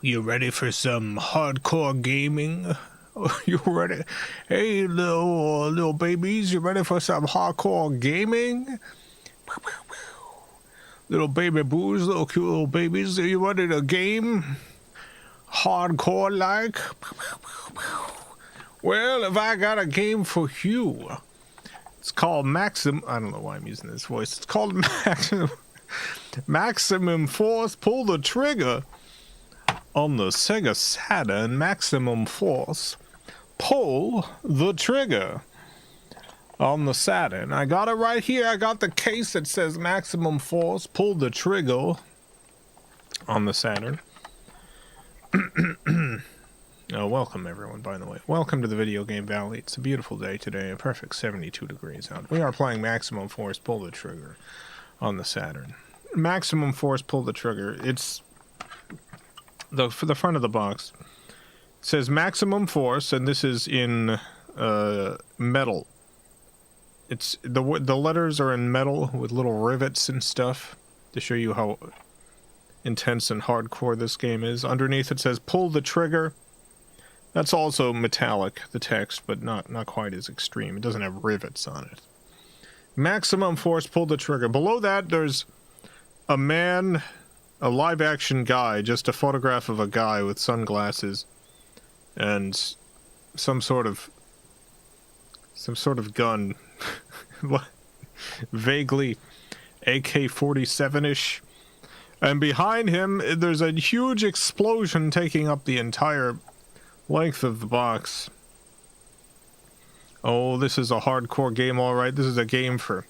You ready for some hardcore gaming? You ready? Hey, little babies, you ready for some hardcore gaming? Little baby boos, little cute little babies, are you ready to game? Hardcore like? Well, if I got a game for you, it's called Maximum. I don't know why I'm using this voice. It's called Maximum Force. Pull the trigger on the Sega Saturn. Maximum Force. Pull the trigger on the Saturn. I got it right here. I got the case that says Maximum Force. Pull the trigger on the Saturn. Oh, welcome everyone, by the way. Welcome to the Video Game Valley. It's a beautiful day today, a perfect 72 degrees out. We are playing Maximum Force Pull the Trigger on the Saturn. Maximum Force Pull the Trigger. It's for the front of the box. It says Maximum Force, and this is in metal. It's the letters are in metal with little rivets and stuff to show you how intense and hardcore this game is. Underneath it says pull the trigger. That's also metallic, the text, but not quite as extreme. It doesn't have rivets on it. Maximum Force, pull the trigger. Below that, there's a man, a live-action guy, just a photograph of a guy with sunglasses and some sort of gun, vaguely AK-47-ish. And behind him, there's a huge explosion taking up the entire length of the box. Oh, this is a hardcore game, all right. This is a game for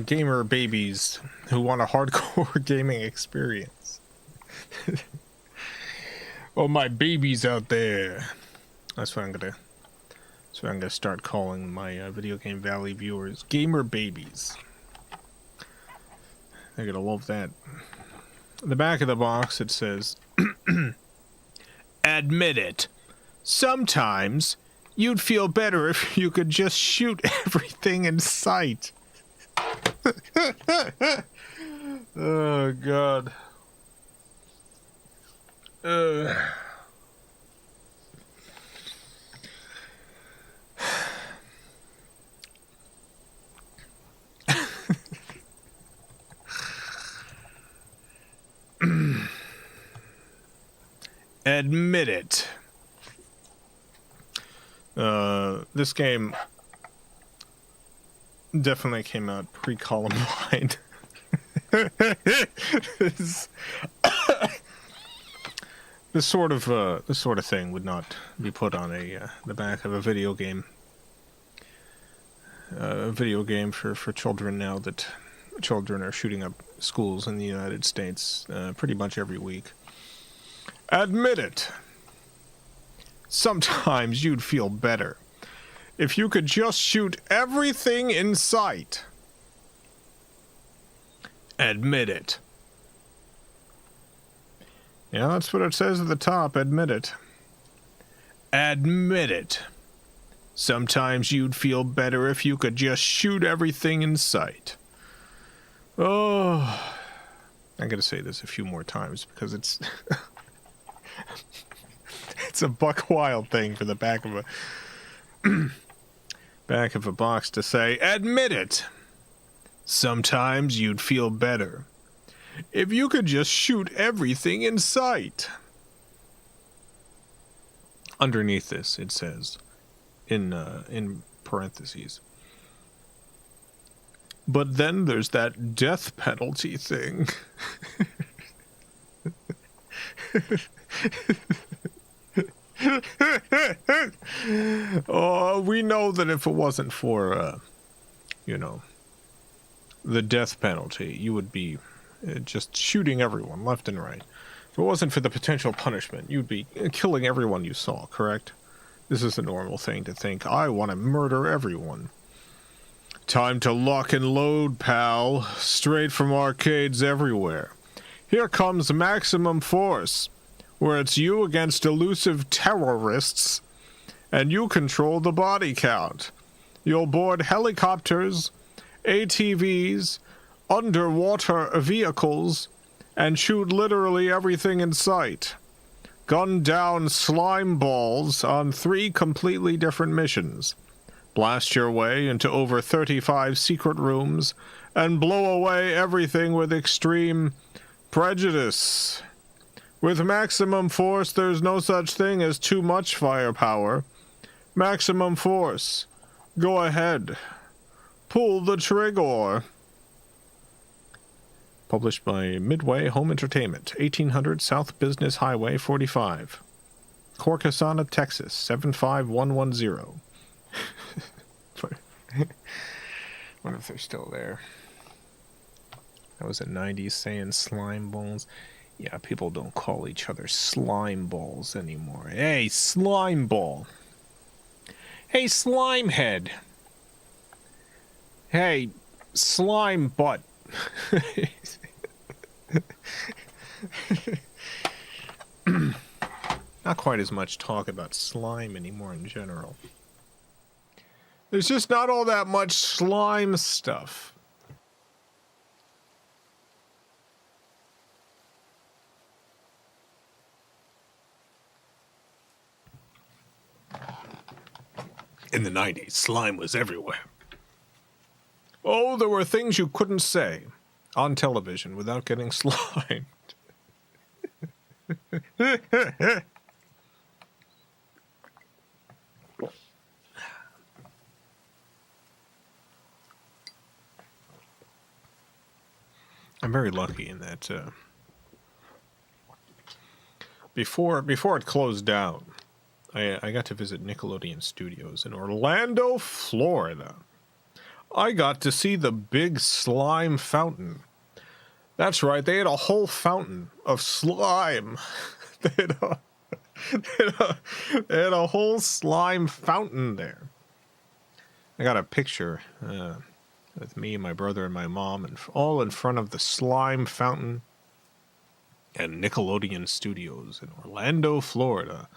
gamer babies who want a hardcore gaming experience. Oh, my babies out there. That's what I'm gonna start calling my Video Game Valley viewers, gamer babies. They're gonna love that. In the back of the box, it says, admit it. Sometimes you'd feel better if you could just shoot everything in sight. Oh, God. Admit it. This game definitely came out pre-Columbine. This sort of thing would not be put on the back of a video game. A video game for children now that children are shooting up schools in the United States pretty much every week. Admit it. Sometimes you'd feel better if you could just shoot everything in sight. Admit it. Yeah, that's what it says at the top. Admit it. Admit it. Sometimes you'd feel better if you could just shoot everything in sight. Oh, I'm gonna say this a few more times because it's it's a buck wild thing for the back of a box to say, admit it. Sometimes you'd feel better if you could just shoot everything in sight. Underneath this, it says, in parentheses, but then there's that death penalty thing. Oh, we know that if it wasn't for, the death penalty, you would be just shooting everyone left and right. If it wasn't for the potential punishment, you'd be killing everyone you saw, correct? This is a normal thing to think. I want to murder everyone. Time to lock and load, pal. Straight from arcades everywhere. Here comes Maximum Force, where it's you against elusive terrorists, and you control the body count. You'll board helicopters, ATVs, underwater vehicles, and shoot literally everything in sight. Gun down slime balls on 3 completely different missions. Blast your way into over 35 secret rooms and blow away everything with extreme prejudice. With maximum force, there's no such thing as too much firepower. Maximum force. Go ahead. Pull the trigger. Published by Midway Home Entertainment, 1800 South Business Highway 45. Corcasana, Texas, 75110. Wonder if they're still there. That was the 90s saying slime balls. Yeah, people don't call each other slime balls anymore. Hey, slime ball. Hey, slime head. Hey, slime butt. Not quite as much talk about slime anymore in general. There's just not all that much slime stuff. In the 90s, slime was everywhere. Oh, there were things you couldn't say on television without getting slimed. I'm very lucky in that before it closed down, I got to visit Nickelodeon Studios in Orlando, Florida. I got to see the big slime fountain. That's right, they had a whole fountain of slime. they had a whole slime fountain there. I got a picture with me, my brother, and my mom, and all in front of the slime fountain at Nickelodeon Studios in Orlando, Florida.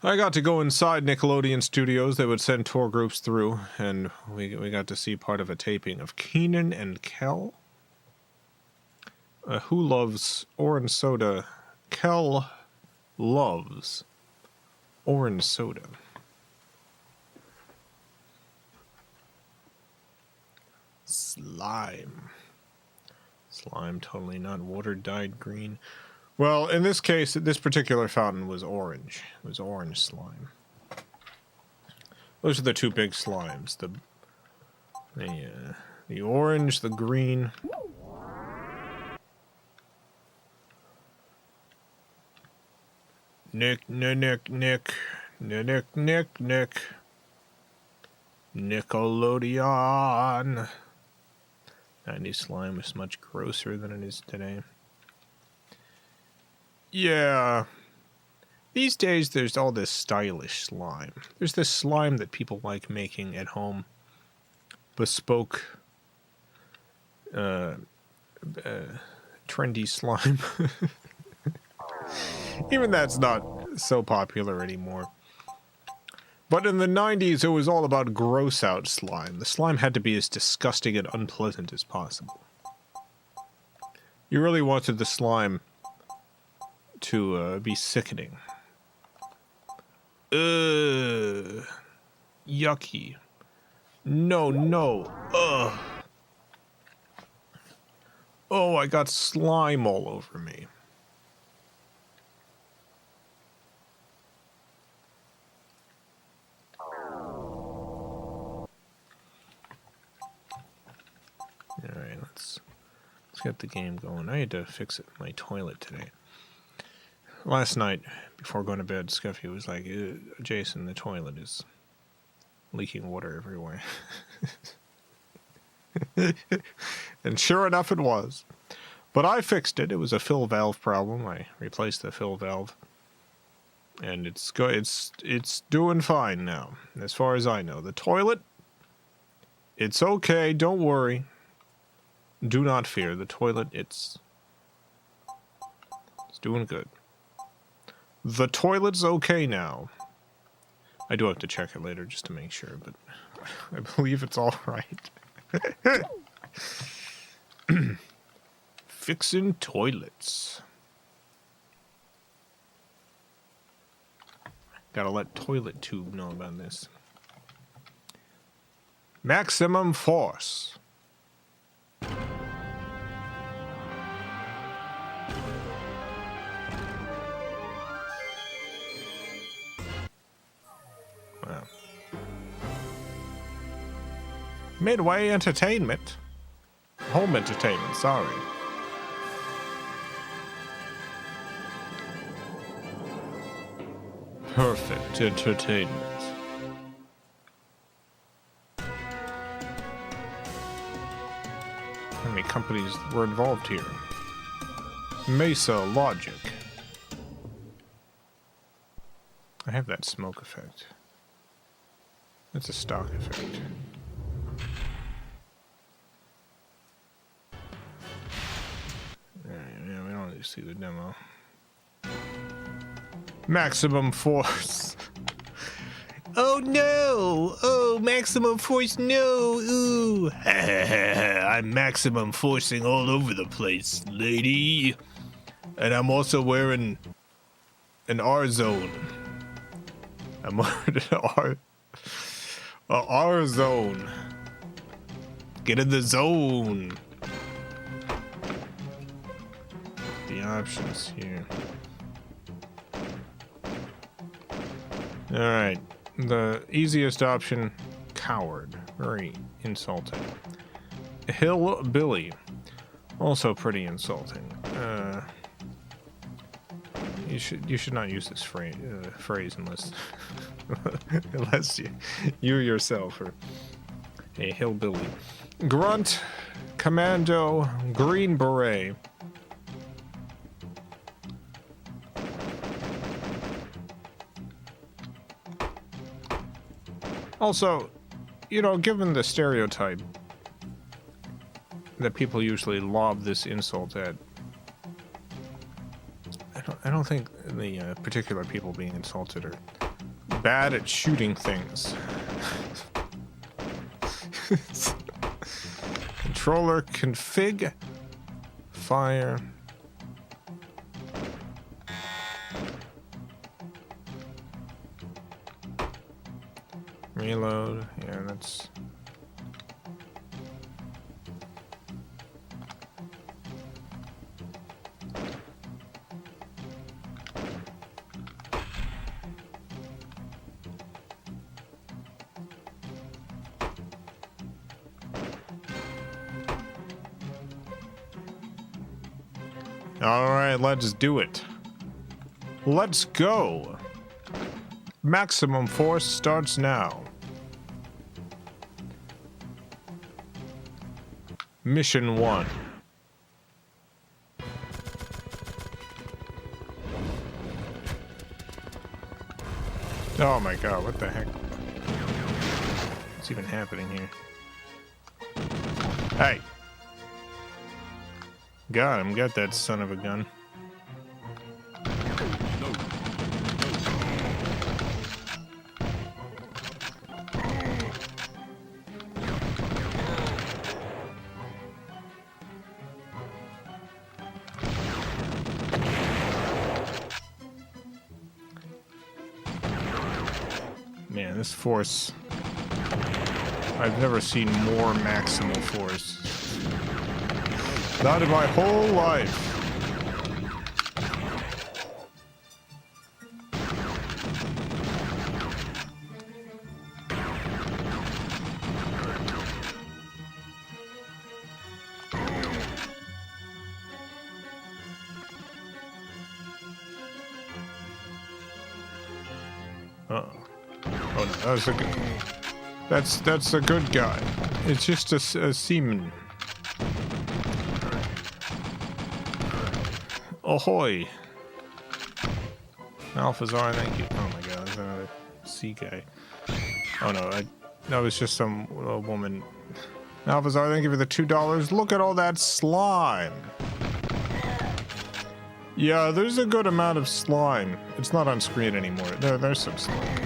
I got to go inside Nickelodeon Studios. They would send tour groups through, and we got to see part of a taping of Keenan and Kel. Who loves orange soda? Kel loves orange soda. Slime. Slime, totally not water-dyed green. Well, in this case, this particular fountain was orange. It was orange slime. Those are the 2 big slimes. The orange, the green. Nick. Nickelodeon. 90s slime was much grosser than it is today. Yeah. These days, there's all this stylish slime. There's this slime that people like making at home. Bespoke, trendy slime. Even that's not so popular anymore. But in the 90s, it was all about gross-out slime. The slime had to be as disgusting and unpleasant as possible. You really wanted the slime to be sickening. Yucky. No. Ugh. Oh, I got slime all over me. Alright, let's get the game going. I had to fix it my toilet today. Last night, before going to bed, Scuffy was like, Jason, the toilet is leaking water everywhere. And sure enough, it was. But I fixed it. It was a fill valve problem. I replaced the fill valve. And it's doing fine now, as far as I know. The toilet, it's okay. Don't worry. Do not fear. The toilet, it's doing good. The toilet's okay now. I do have to check it later just to make sure, but I believe it's all right. fixing toilets. Gotta let Toilet Tube know about this. Maximum force. Wow. Midway Entertainment. Home Entertainment, sorry. Perfect Entertainment. How many companies were involved here? Mesa Logic. I have that smoke effect. That's a stock effect. Yeah, we don't need to see the demo. Maximum force. Oh no! Oh, maximum force, no! Ooh! I'm maximum forcing all over the place, lady. And I'm also wearing an R zone. I'm wearing an R zone. Get in the zone. The options here. Alright. The easiest option, coward. Very insulting. Hillbilly. Also pretty insulting. You should not use this phrase unless unless you yourself are a hillbilly. Grunt, commando, green beret. Also, you know, given the stereotype that people usually lob this insult at, I don't think the particular people being insulted are bad at shooting things. Controller config, fire. Reload, yeah, that's... Alright, let's do it. Let's go. Maximum force starts now. Mission 1. Oh my god, what the heck? What's even happening here? Hey! Got him, got that son of a gun. Man, this force... I've never seen more maximal force. Not in my whole life. Uh-oh. Oh no, that was a good... That's a good guy. It's just a seaman. Ahoy! Alphazar, thank you. Oh my god, there's another sea guy. Oh no, that was just some woman. Alphazar, thank you for the $2. Look at all that slime! Yeah, there's a good amount of slime. It's not on screen anymore. There's some slime.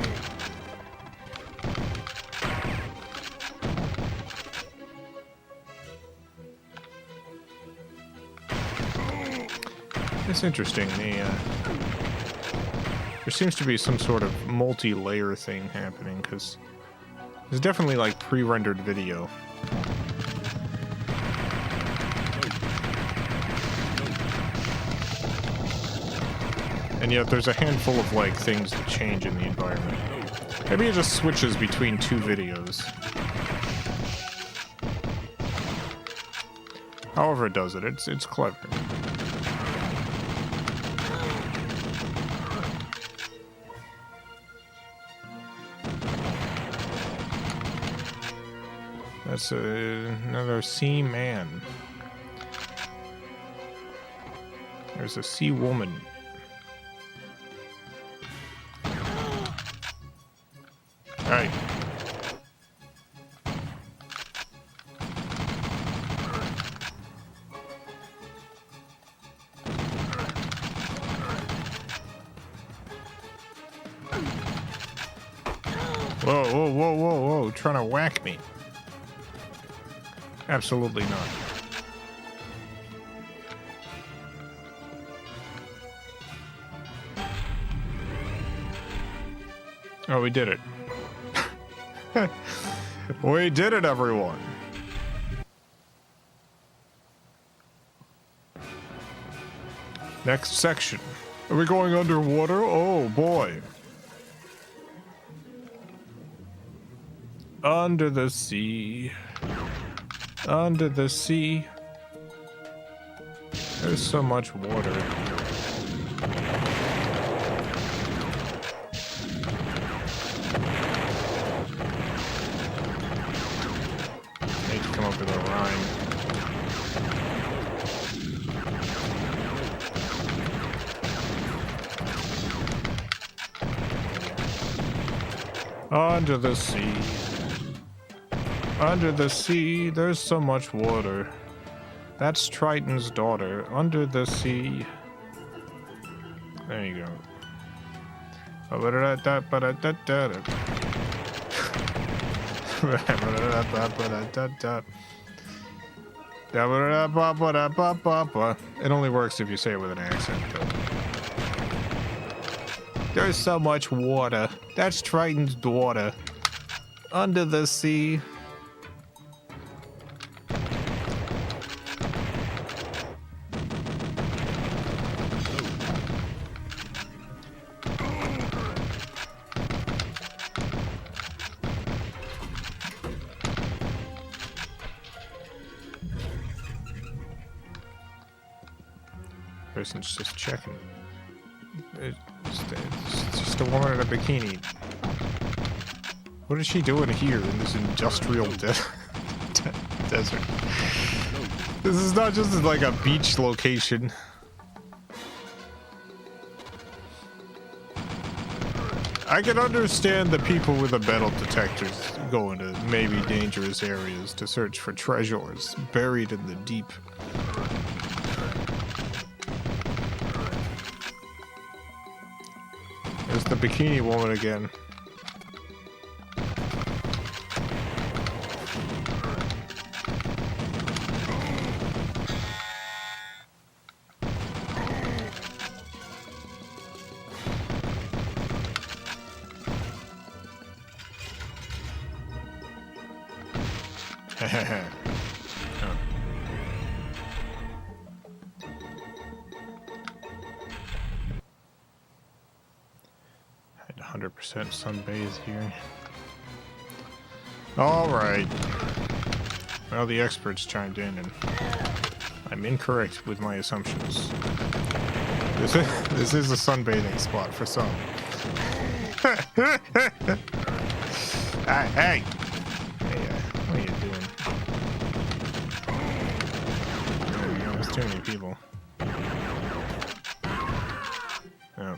It's interesting. There seems to be some sort of multi-layer thing happening, because there's definitely like pre-rendered video. And yet there's a handful of like things that change in the environment. Maybe it just switches between two videos. However it does it, it's clever. That's another sea man. There's a sea woman. Alright. Whoa, whoa, whoa, whoa, whoa, trying to whack me. Absolutely not. Oh, we did it. We did it, everyone. Next section. Are we going underwater? Oh, boy. Under the sea. Under the sea. There's so much water. Need to come up with a rhyme. Under the sea. Under the sea, there's so much water. That's Triton's daughter. Under the sea. There you go. It only works if you say it with an accent. There's so much water. That's Triton's daughter. Under the sea. Person's just checking. It's just a woman in a bikini. What is she doing here in this industrial desert? This is not just like a beach location. I can understand the people with the metal detectors going to maybe dangerous areas to search for treasures buried in the deep. There's the bikini woman again. Oh. 100% sunbathe here. All right. Well, the experts chimed in, and I'm incorrect with my assumptions. This is a sunbathing spot for some. Hey! What are you doing? There we go. There's too many people. Oh.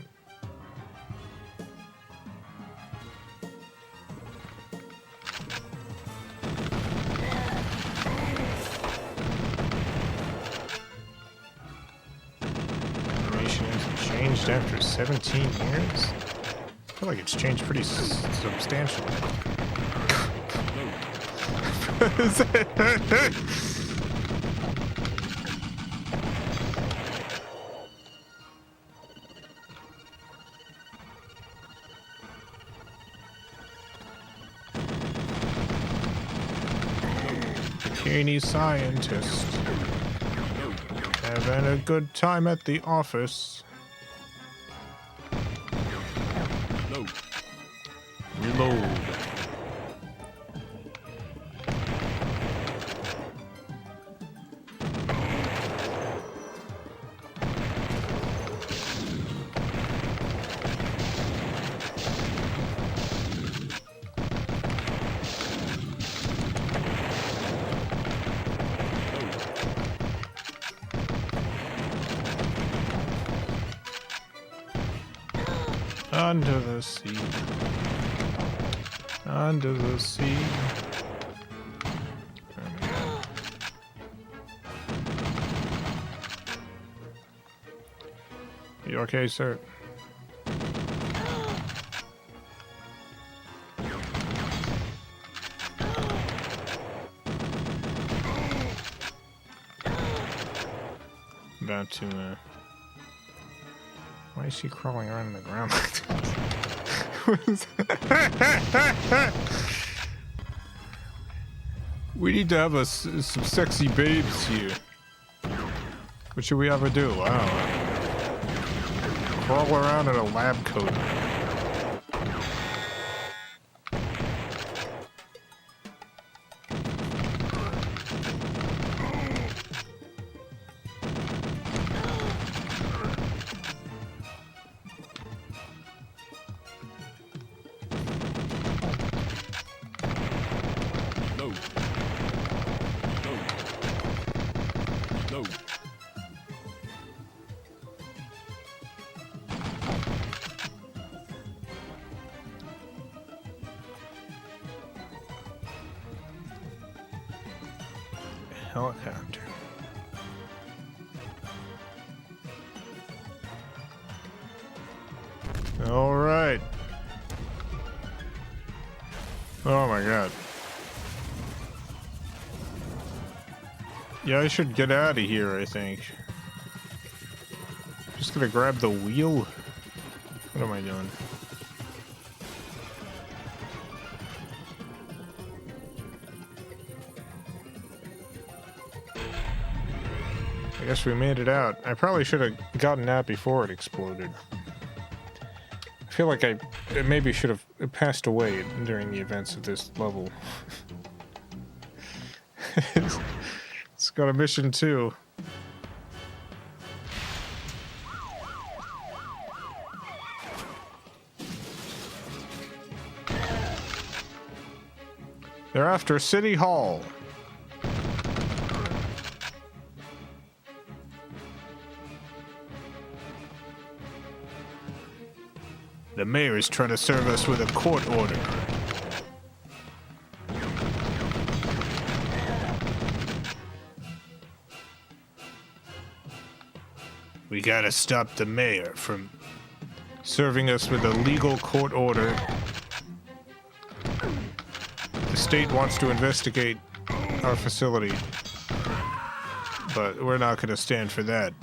Animation hasn't changed after 17 years? I feel like it's changed pretty substantially. teeny scientist. Having a good time at the office. Reload. Under the sea. Under the sea. You okay, sir? About to, why is she crawling around on the ground like this? We need to have some sexy babes here. What should we ever do? I don't know. Crawl around in a lab coat. Helicopter. All right. Oh my god. Yeah, I should get out of here, I think. Just gonna grab the wheel. What am I doing? I guess we made it out. I probably should have gotten that before it exploded. I feel like I maybe should have passed away during the events of this level. It's got a mission too. They're after City Hall. The mayor is trying to serve us with a court order. We gotta stop the mayor from serving us with a legal court order. The state wants to investigate our facility, but we're not gonna stand for that.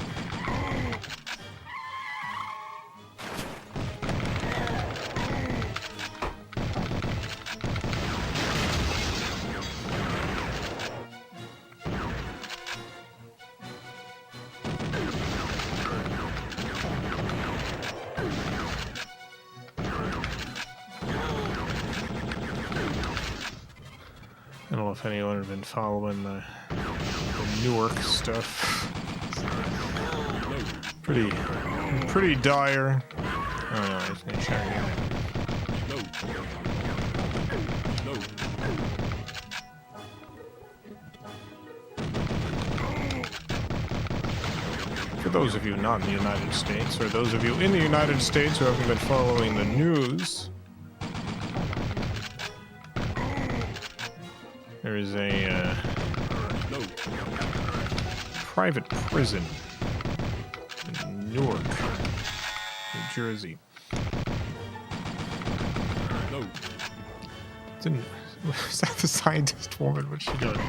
I don't know if anyone had been following the Newark stuff. Pretty dire. Oh no, he's trying to For those of you not in the United States, or those of you in the United States who haven't been following the news, there is a private prison in Newark, New Jersey. Is that the scientist woman? What's she doing?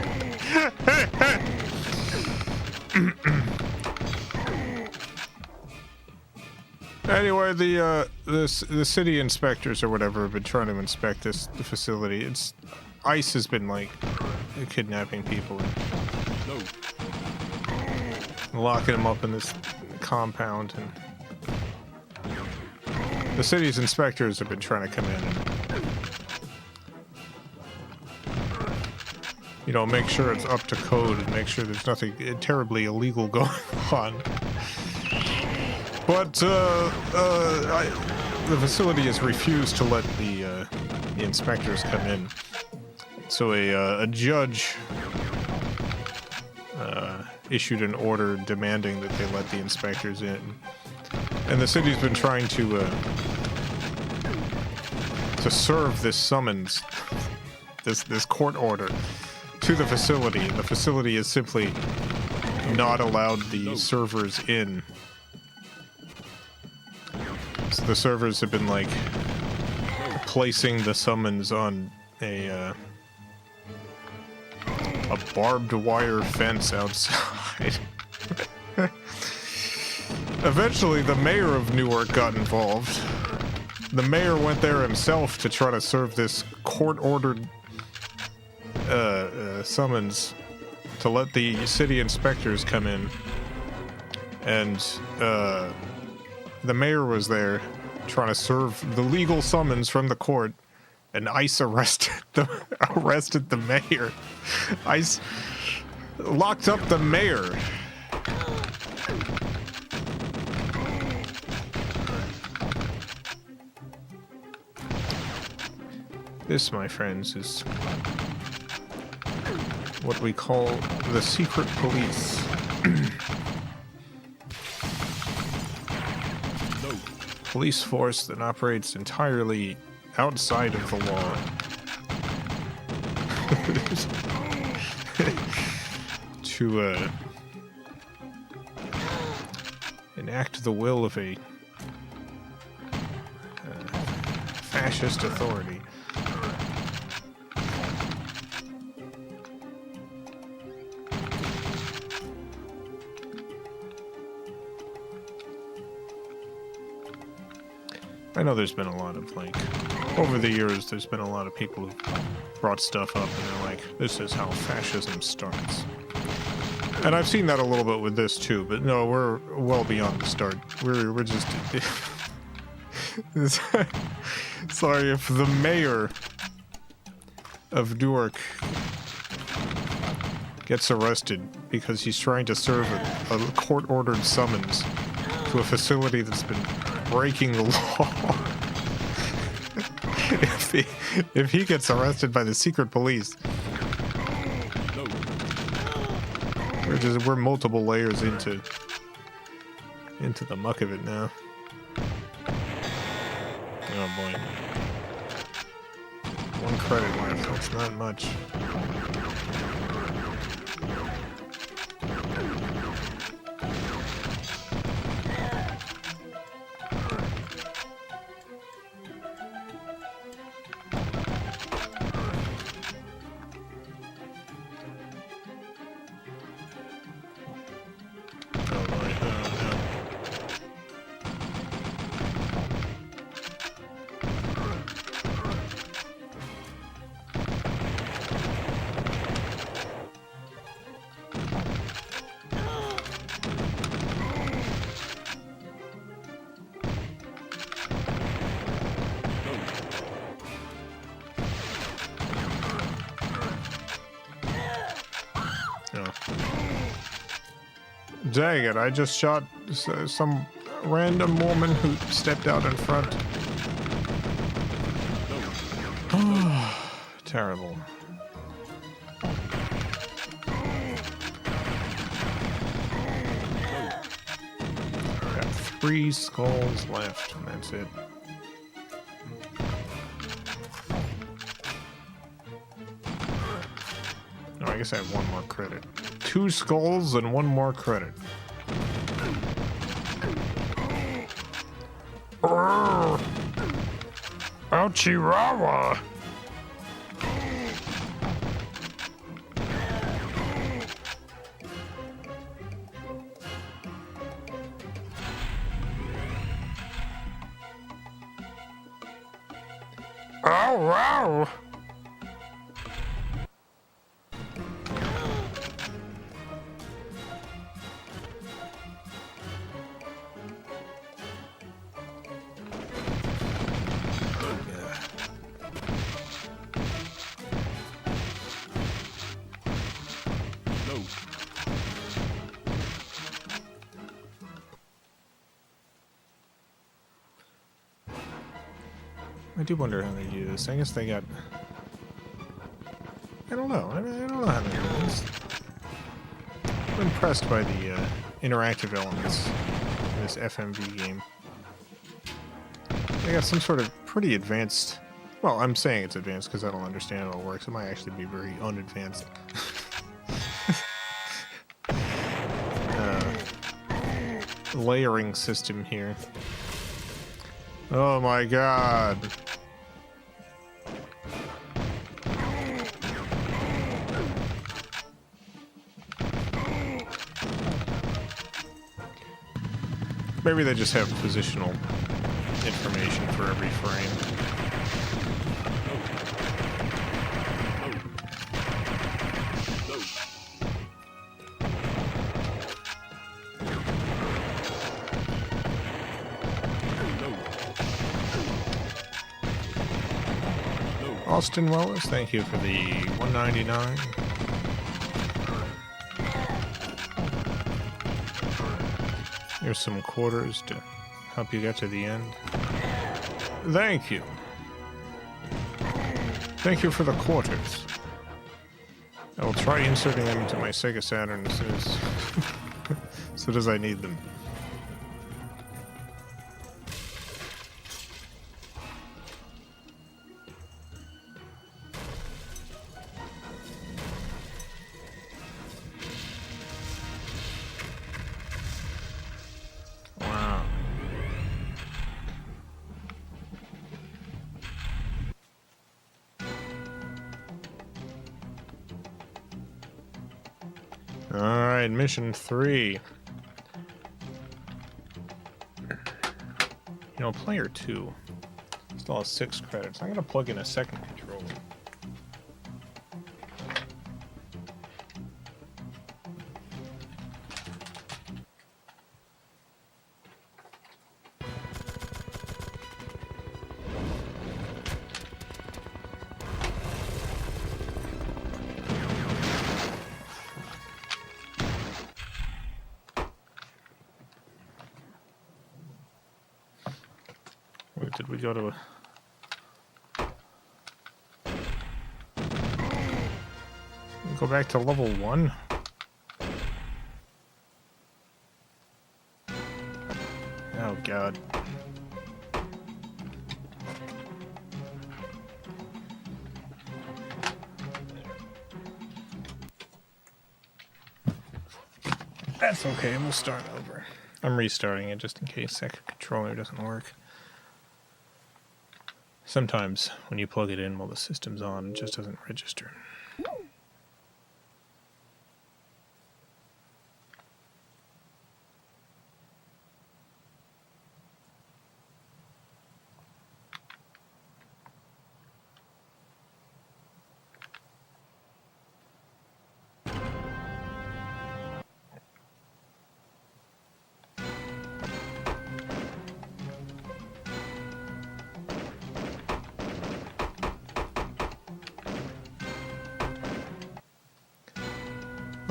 Anyway, the city inspectors or whatever have been trying to inspect the facility. ICE has been, like, kidnapping people and locking them up in this compound, and the city's inspectors have been trying to come in and, you know, make sure it's up to code and make sure there's nothing terribly illegal going on. But the facility has refused to let the inspectors come in. So a judge issued an order demanding that they let the inspectors in. And the city's been trying to serve this summons, this court order, to the facility, and the facility has simply not allowed the servers in. So the servers have been, like, placing the summons on a barbed wire fence outside. Eventually, the mayor of Newark got involved. The mayor went there himself to try to serve this court-ordered summons to let the city inspectors come in. And the mayor was there trying to serve the legal summons from the court, and ICE arrested the mayor. ICE locked up the mayor. This, my friends, is what we call the secret police. Police force that operates entirely outside of the law. To enact the will of a fascist authority. I know there's been a lot of, like, over the years, there's been a lot of people who brought stuff up and they're like, this is how fascism starts. And I've seen that a little bit with this too, but no, we're well beyond the start. We're just... Sorry, if the mayor of Newark gets arrested because he's trying to serve a court-ordered summons to a facility that's been breaking the law. If he gets arrested by the secret police, we're multiple layers into the muck of it now. Oh boy. 1 credit left, that's not much. Dang it, I just shot some random woman who stepped out in front. Terrible. Got 3 skulls left, and that's it. Oh, I guess I have 1 more credit. 2 skulls and 1 more credit. Ouchie-rawa! Oh, wow! I do wonder how they do this. I guess they got... I don't know. I don't know how they do this. I'm impressed by the interactive elements in this FMV game. They got some sort of pretty advanced... Well, I'm saying it's advanced because I don't understand how it works. It might actually be very unadvanced. Layering system here. Oh my god. Maybe they just have positional information for every frame. Austin Wells, thank you for the 199. Here's some quarters to help you get to the end. Thank you. Thank you for the quarters. I will try inserting them into my Sega Saturn as soon as I need them. Alright, mission 3. You know, player 2 still has 6 credits. I'm gonna plug in a second controller. Wait, did we go to go back to level 1? Oh god. That's okay, we'll start over. I'm restarting it just in case second controller doesn't work. Sometimes when you plug it in while the system's on, it just doesn't register.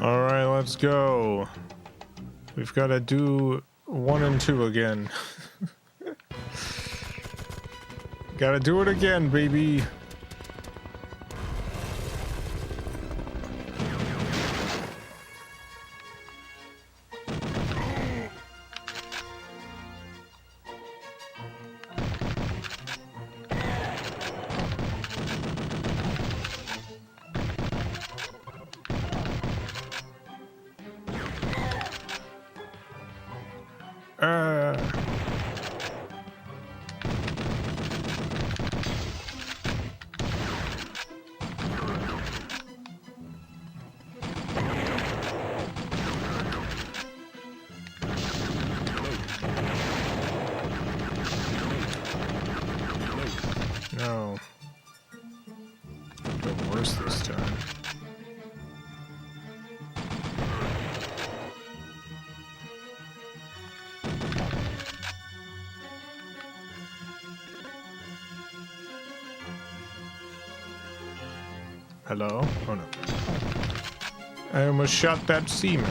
Alright, let's go. We've got to do 1 and 2 again. Gotta do it again, baby. No. Go worse this time. Hello? Oh no. I almost shot that seaman.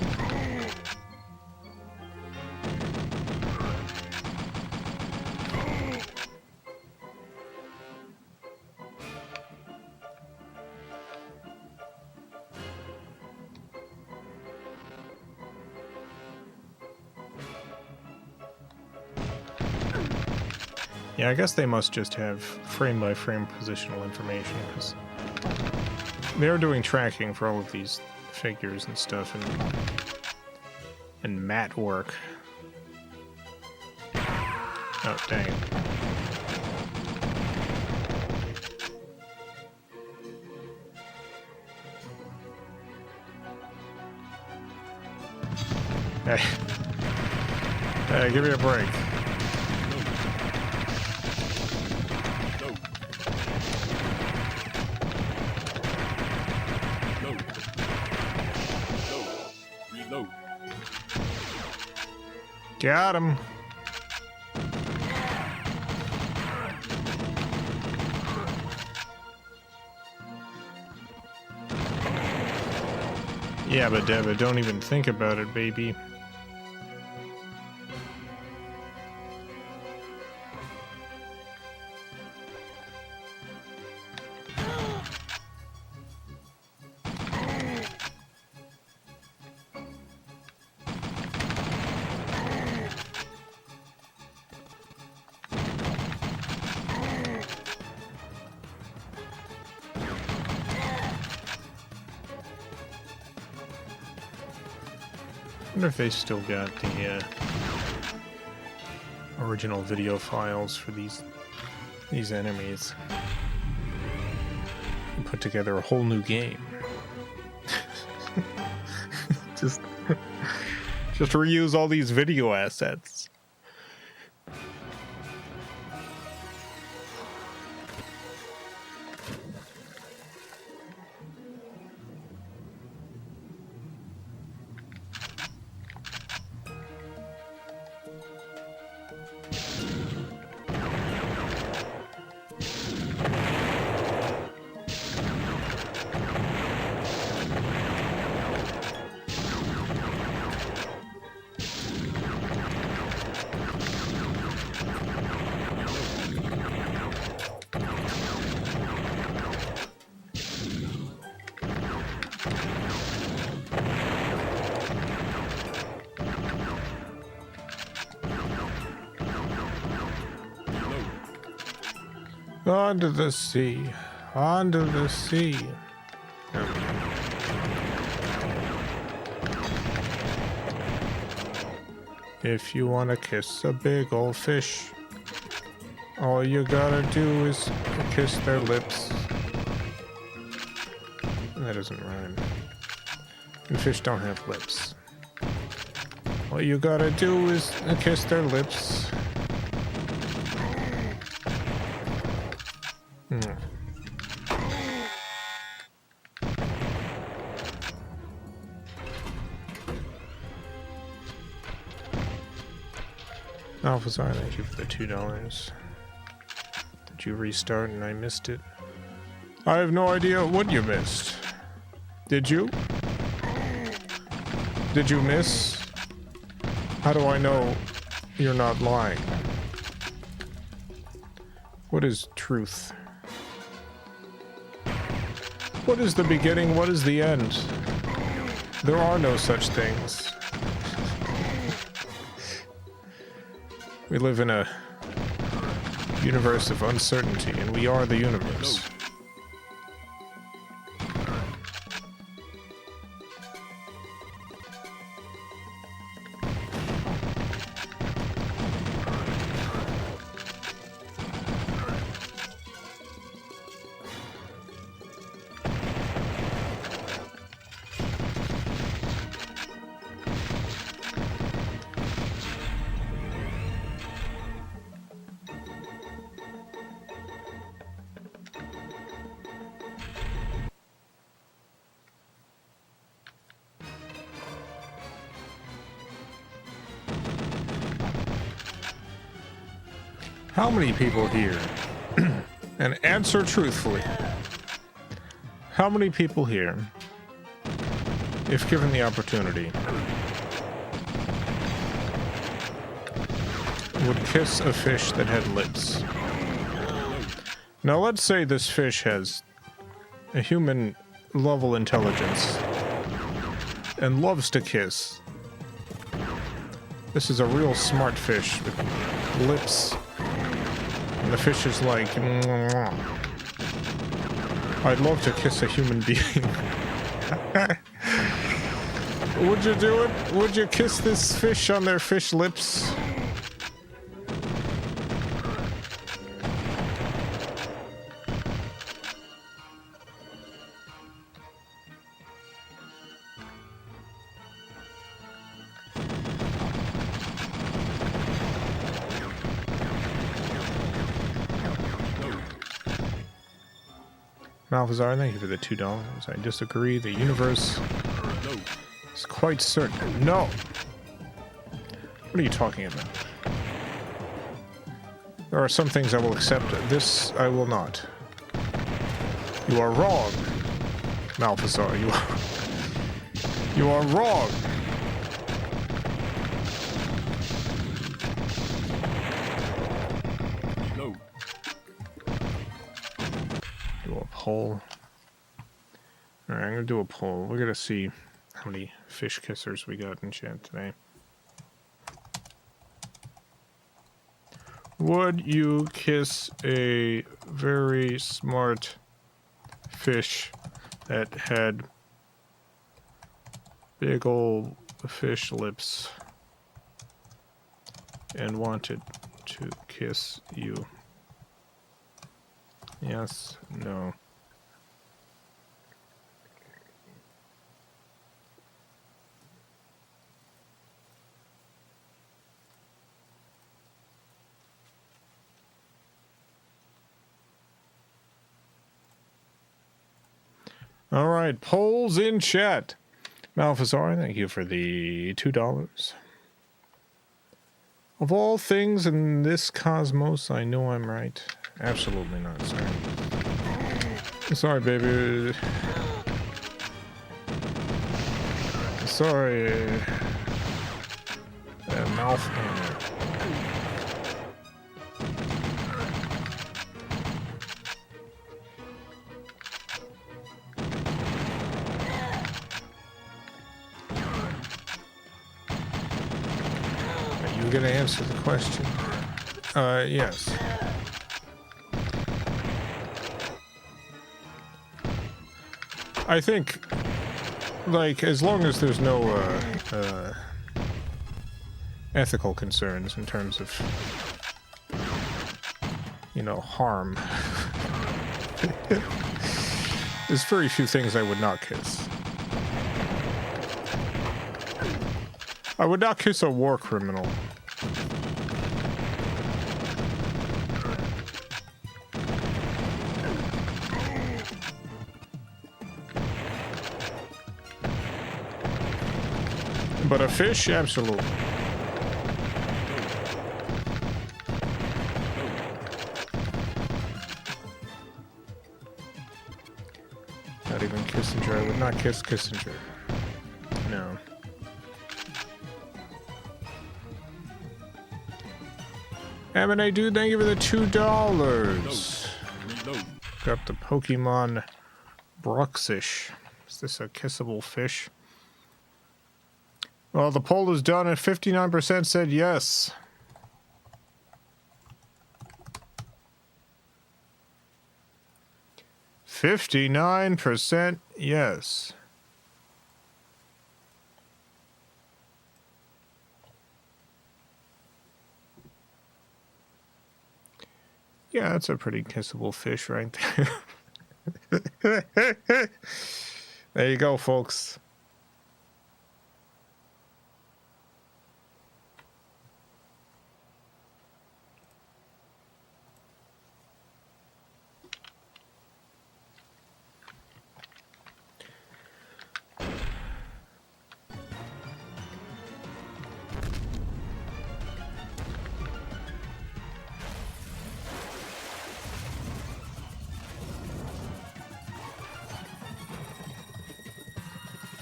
Yeah, I guess they must just have frame-by-frame positional information, because they're doing tracking for all of these figures and stuff, and mat work. Oh, dang it. Hey. Hey, give me a break. Reload. Got him. Yeah, but Deva, don't even think about it, baby. I wonder if they still got the original video files for these enemies. And put together a whole new game. just reuse all these video assets. Onto the sea, onto the sea. If you want to kiss a big old fish, all you gotta do is kiss their lips. That doesn't rhyme. And fish don't have lips. All you gotta do is kiss their lips. Alphazar, thank you for the $2. Did you restart and I missed it? I have no idea what you missed. Did you? Did you miss? How do I know you're not lying? What is truth? What is the beginning? What is the end? There are no such things. We live in a universe of uncertainty, and we are the universe. How many people here, and answer truthfully, how many people here, if given the opportunity, would kiss a fish that had lips? Now let's say this fish has a human level intelligence and loves to kiss. This is a real smart fish with lips And the fish is like, mwah. I'd love to kiss a human being. Would you do it? Would you kiss this fish on their fish lips? Malphazar, thank you for the $2. I disagree. The universe is quite certain. No! What are you talking about? There are some things I will accept. This I will not. You are wrong, Malphazar. You are wrong. Poll. All right, I'm gonna do a poll. We're gonna see how many fish kissers we got in chat today. Would you kiss a very smart fish that had big old fish lips and wanted to kiss you? Yes, no. All right, polls in chat. Malphazar, thank you for the $2. Of all things in this cosmos, I know I'm right. Absolutely not, sorry. Sorry, baby. Sorry. Mouth. Gonna answer the question. Yes. I think, like, as long as there's no ethical concerns in terms of, you know, harm, there's very few things I would not kiss. I would not kiss a war criminal. But a fish, absolutely. Not even Kissinger. I would not kiss Kissinger. No. M&A dude, thank you for the $2. Got the Pokemon Bruxish. Is this a kissable fish? Well, the poll is done and 59% said yes. %59 yes. Yeah, that's a pretty kissable fish right there. There you go, folks.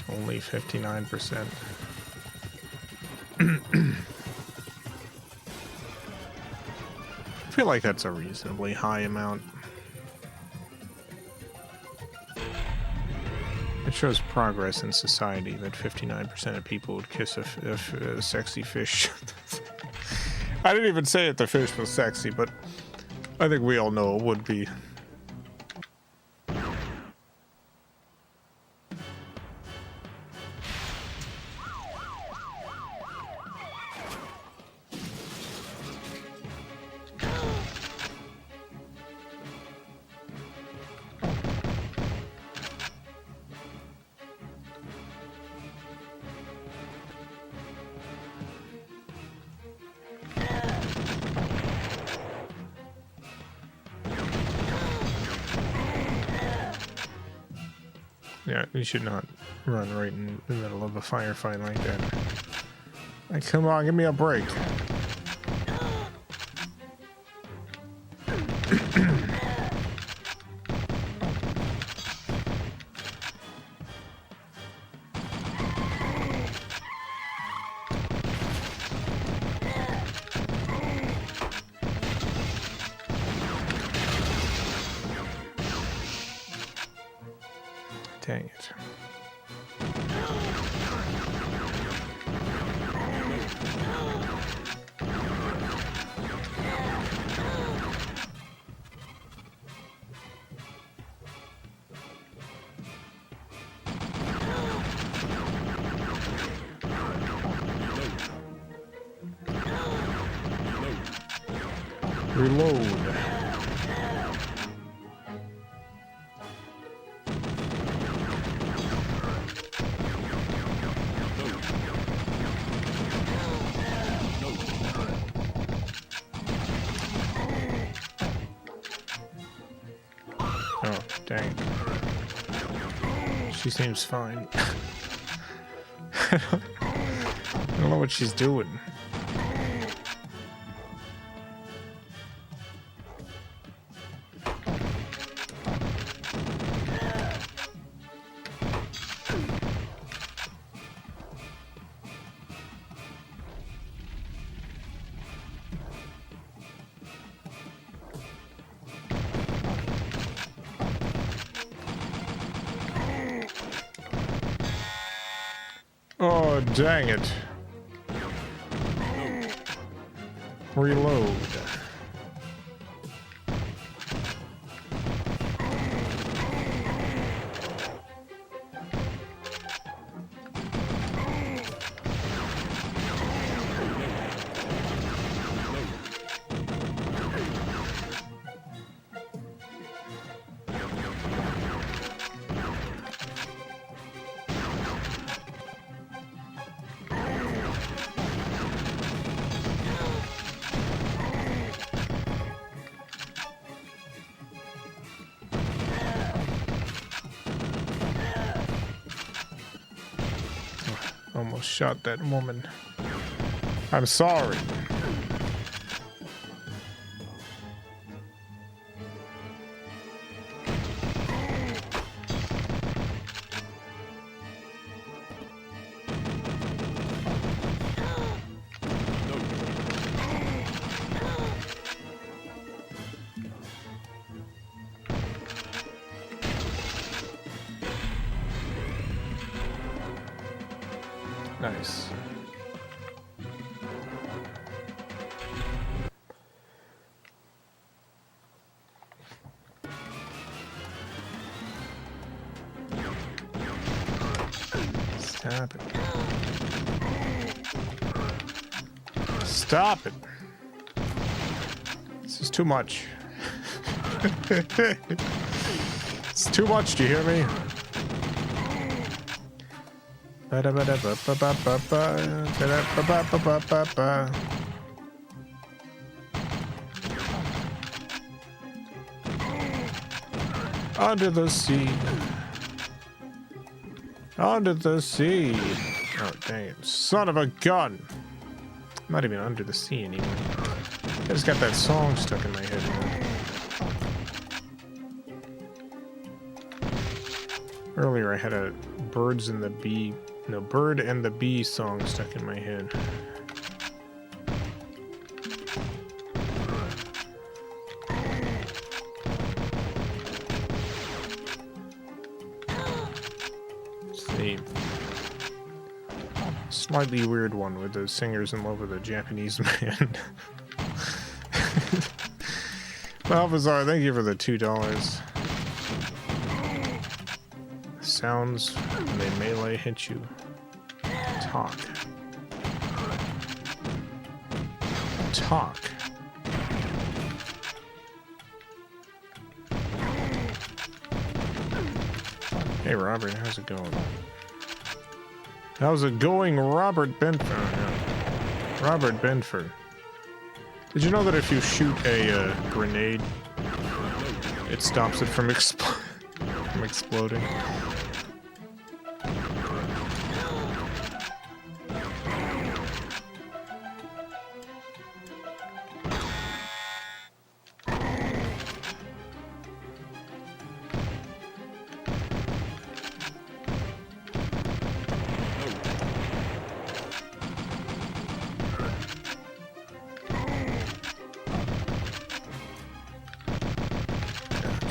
Only 59%. I feel like that's a reasonably high amount. It shows progress in society that 59% of people would kiss a sexy fish. I didn't even say that the fish was sexy, but I think we all know it would be. Yeah, you should not run right in the middle of a firefight like that. Like, come on, give me a break. Dang it. Reload. Oh, dang. She seems fine. I don't know what she's doing. Oh, dang it. Reload. Almost shot that woman. I'm sorry. Nice. Stop it. Stop it. This is too much. It's too much, do you hear me? Under the sea. Under the sea. Oh, dang it. Son of a gun. I'm not even under the sea anymore. I just got that song stuck in my head. Earlier I had a Bird and the Bee song stuck in my head. Slightly weird one with the singer's in love with a Japanese man. Balthazar, thank you for the $2. Sounds when they melee hit you. Talk. Talk. Hey Robert, how's it going? How's it going, Robert Benford? Robert Benford. Did you know that if you shoot a grenade, it stops it from exploding?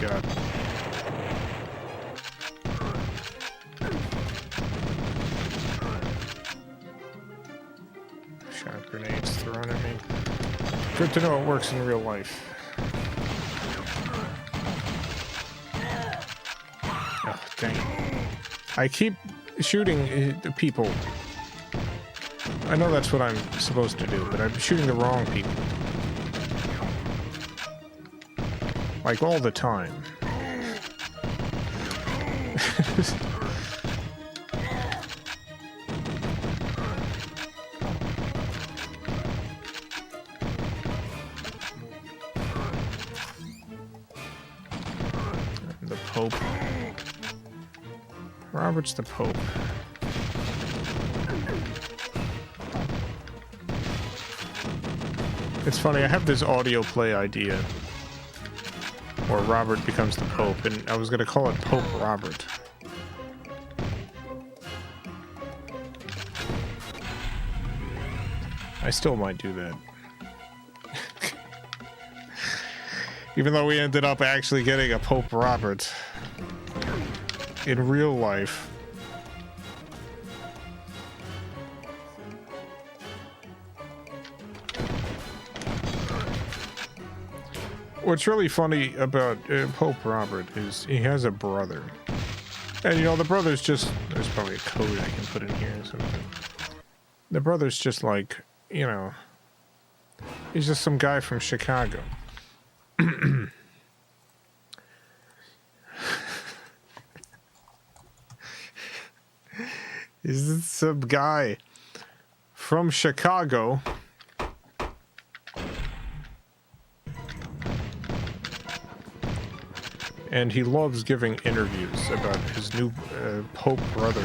God. Shot grenades thrown at me. Good to know it works in real life. Oh, dang it. I keep shooting the people. I know that's what I'm supposed to do, but I'm shooting the wrong people. Like, all the time. The Pope. Robert's the Pope. It's funny, I have this audio play idea where Robert becomes the Pope, and I was going to call it Pope Robert. I still might do that. Even though we ended up actually getting a Pope Robert in real life. What's really funny about Pope Robert is he has a brother. And, you know, the brother's just... There's probably a code I can put in here or something. The brother's just like, you know... He's just some guy from Chicago. He's just some guy from Chicago... And he loves giving interviews about his new Pope brother.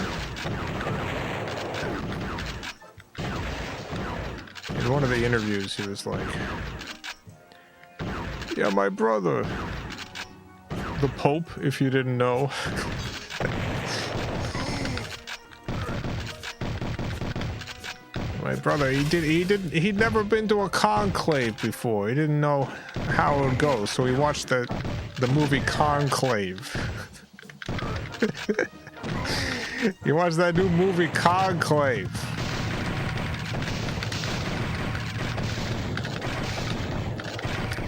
In one of the interviews, he was like, "Yeah, my brother, the Pope, if you didn't know." My brother, he'd never been to a conclave before. He didn't know how it would go, so he watched the movie Conclave. You watch that new movie Conclave.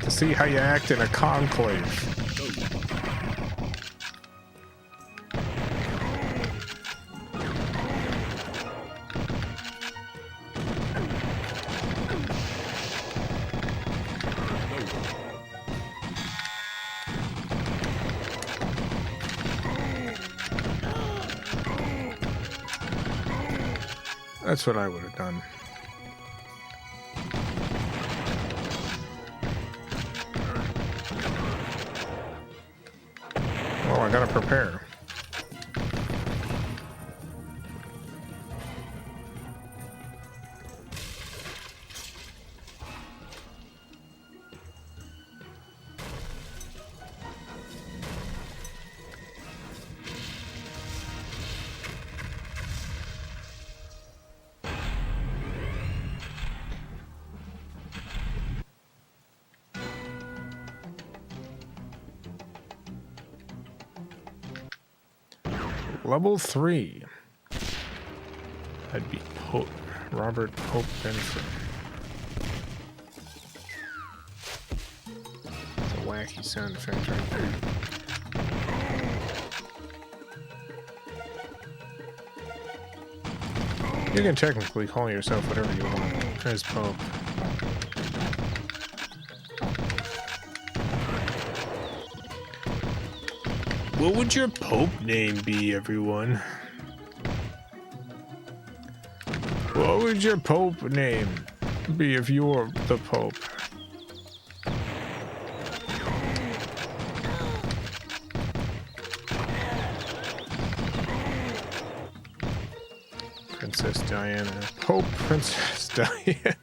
To see how you act in a conclave. That's what I would have done. Well, I gotta prepare. Level 3. I'd be Robert Pope Benford. It's a whack wacky sound effect right there. You can technically call yourself whatever you want as Pope. What would your Pope name be, everyone? What would your Pope name be if you were the Pope? Princess Diana. Pope Princess Diana.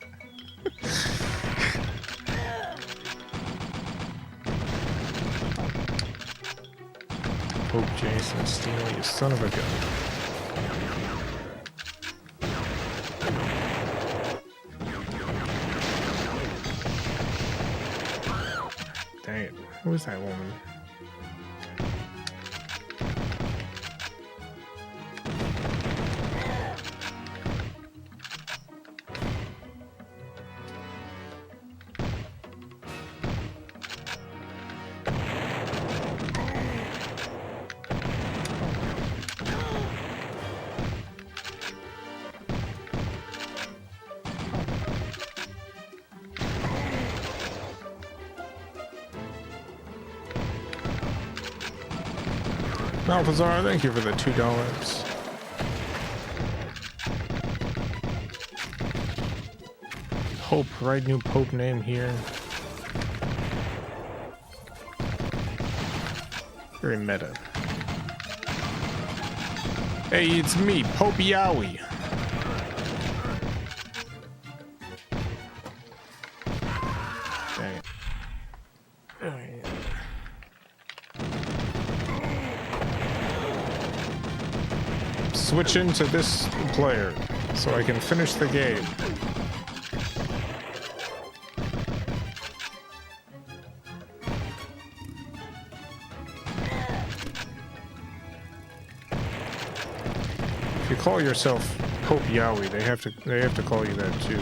Pope Jason Steele, you son of a gun. Dang it. Who is that woman? Malphazar, thank you for the $2. Pope, right? New Pope name here. Very meta. Hey, it's me, Pope Yowie. Dang it. Switch into this player so I can finish the game. If you call yourself Pope Yowie, they have to call you that too.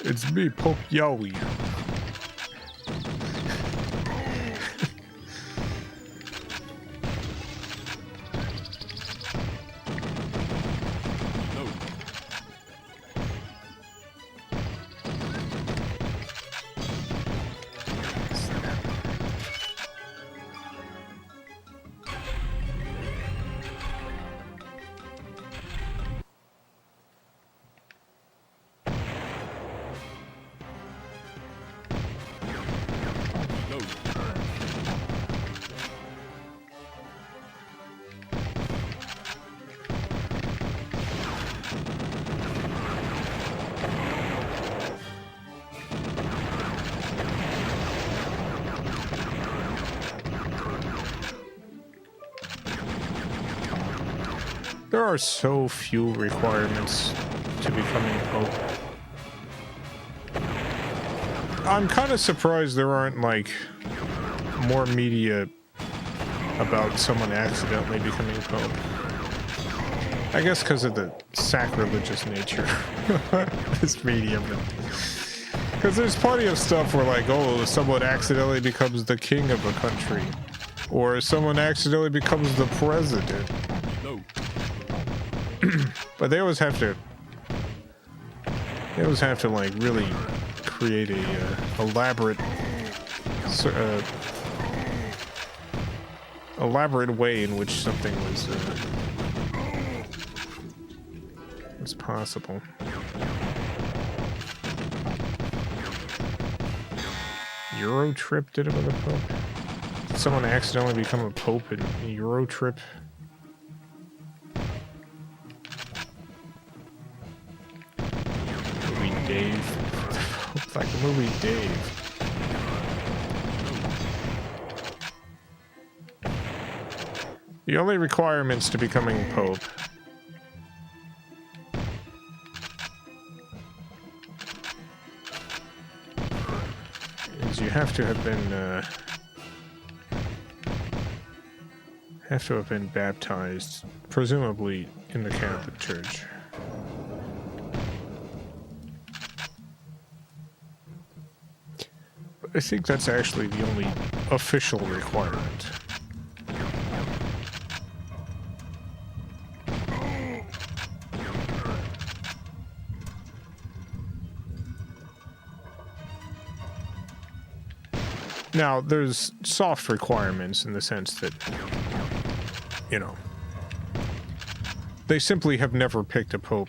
It's me, Pope Yowie. There are so few requirements to becoming Pope. I'm kind of surprised there aren't, like, more media about someone accidentally becoming Pope. I guess because of the sacrilegious nature of this medium. Because there's plenty of stuff where, like, oh, someone accidentally becomes the king of a country. Or someone accidentally becomes the president. But they always have to like really create a elaborate way in which something was possible. Euro trip did it with a pope? Did someone accidentally become a pope in Euro trip? Dave. It's like the movie Dave. The only requirements to becoming Pope is you have to have been have to have been baptized, presumably in the Catholic Church. I think that's actually the only official requirement. Now, there's soft requirements in the sense that, you know, they simply have never picked a pope,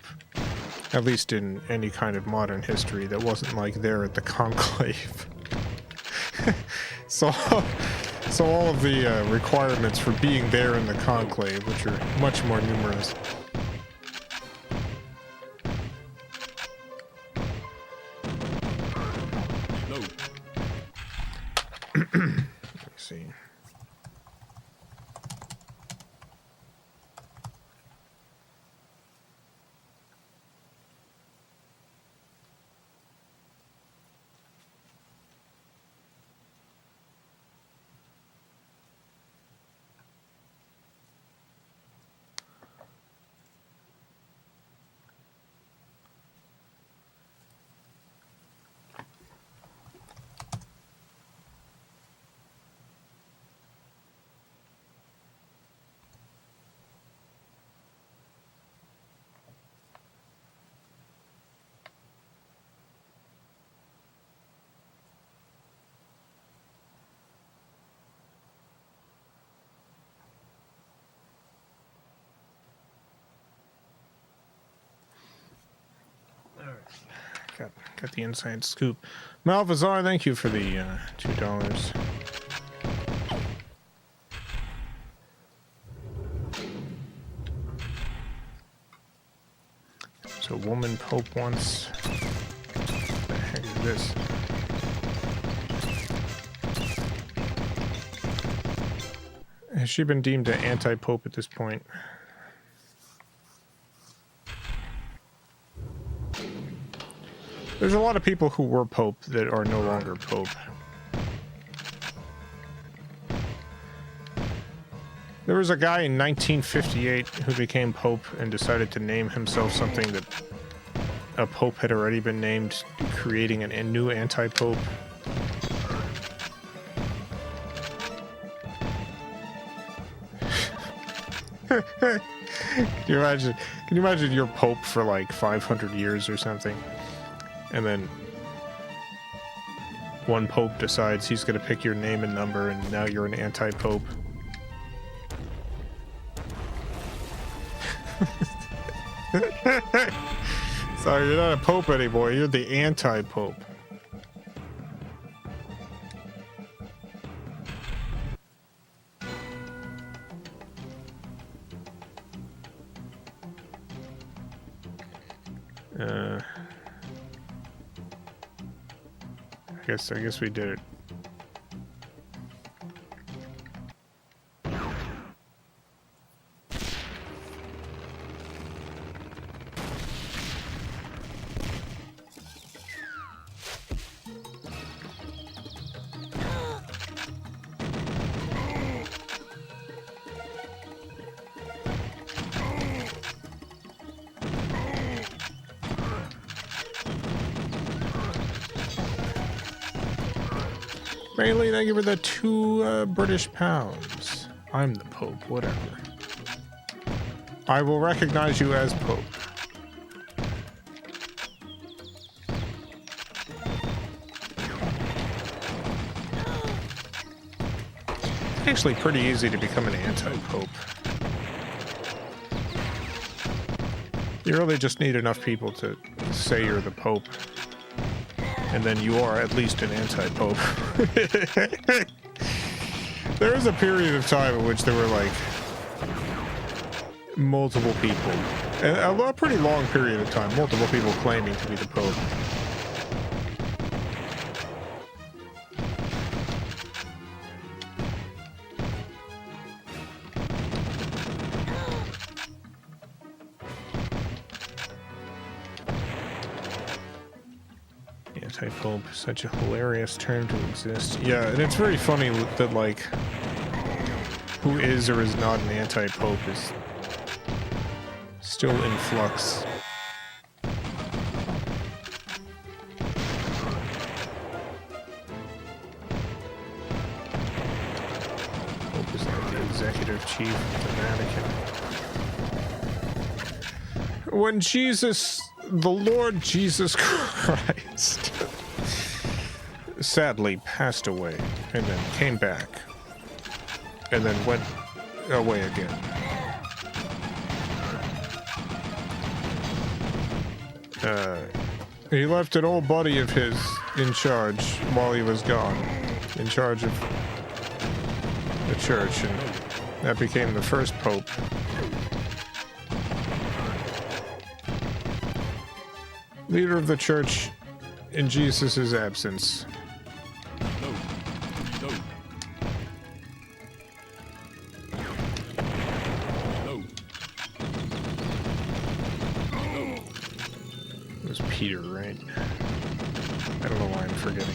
at least in any kind of modern history, that wasn't, like, there at the conclave. So all of the requirements for being there in the conclave, which are much more numerous. Let's see. Got the inside scoop. Malvazar, thank you for the $2. So, woman pope once. What the heck is this? Has she been deemed an anti-pope at this point? There's a lot of people who were pope that are no longer pope. There was a guy in 1958 who became pope and decided to name himself something that a pope had already been named, creating a new anti-pope. Can you imagine you're pope for like 500 years or something? And then one pope decides he's going to pick your name and number, and now you're an anti-pope. Sorry, you're not a pope anymore. You're the anti-pope. I guess we did it. Bailey, thank you for the 2 British pounds. I'm the Pope, whatever. I will recognize you as Pope. It's actually pretty easy to become an anti-Pope. You really just need enough people to say you're the Pope. And then you are at least an anti-pope. There was a period of time in which there were like multiple people, and a pretty long period of time, multiple people claiming to be the pope. Anti-pope, such a hilarious term to exist. Yeah, and it's very funny that, like, who is or is not an anti-pope is still in flux. Pope is like the executive chief of the Vatican. When Jesus, the Lord Jesus Christ, sadly passed away and then came back and then went away again. He left an old buddy of his in charge while he was gone, in charge of the church, and that became the first pope. Leader of the church in Jesus' absence. It was Peter, right? I don't know why I'm forgetting.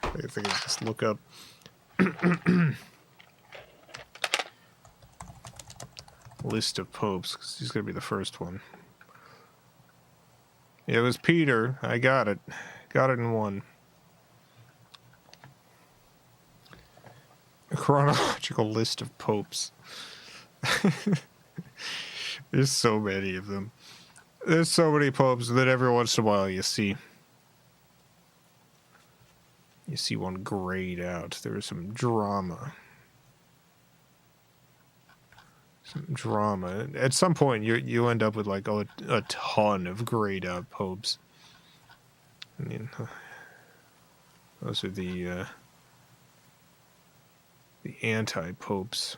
I think I just look up. List of popes, because he's going to be the first one. It was Peter. I got it. Got it in one. A chronological list of popes. There's so many of them. There's so many popes that every once in a while you see one grayed out. There's some drama. At some point, you end up with like a ton of grayed out popes. I mean, those are the anti-popes.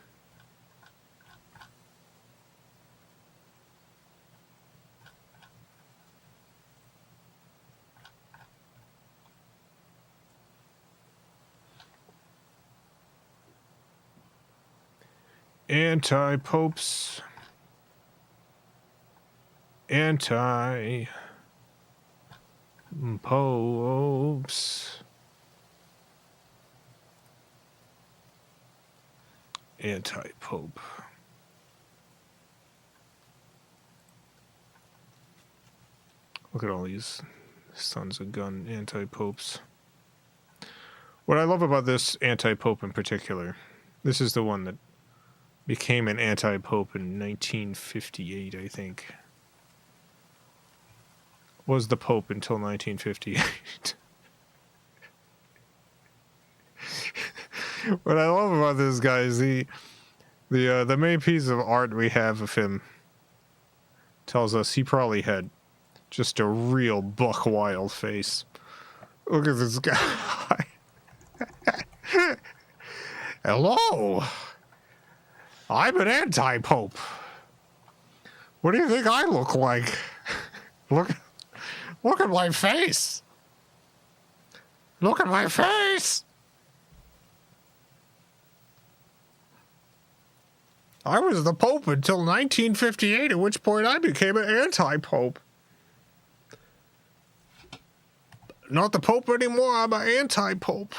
Anti-popes. Anti-popes. Anti-pope. Look at all these sons of gun anti-popes. What I love about this anti-pope in particular, this is the one that became an anti-pope in 1958, I think. Was the pope until 1958. What I love about this guy is the main piece of art we have of him tells us he probably had just a real buck wild face. Look at this guy. Hello. I'm an anti-pope. What do you think I look like? Look at my face. Look at my face. I was the pope until 1958, at which point I became an anti-pope. Not the pope anymore, I'm an anti-pope.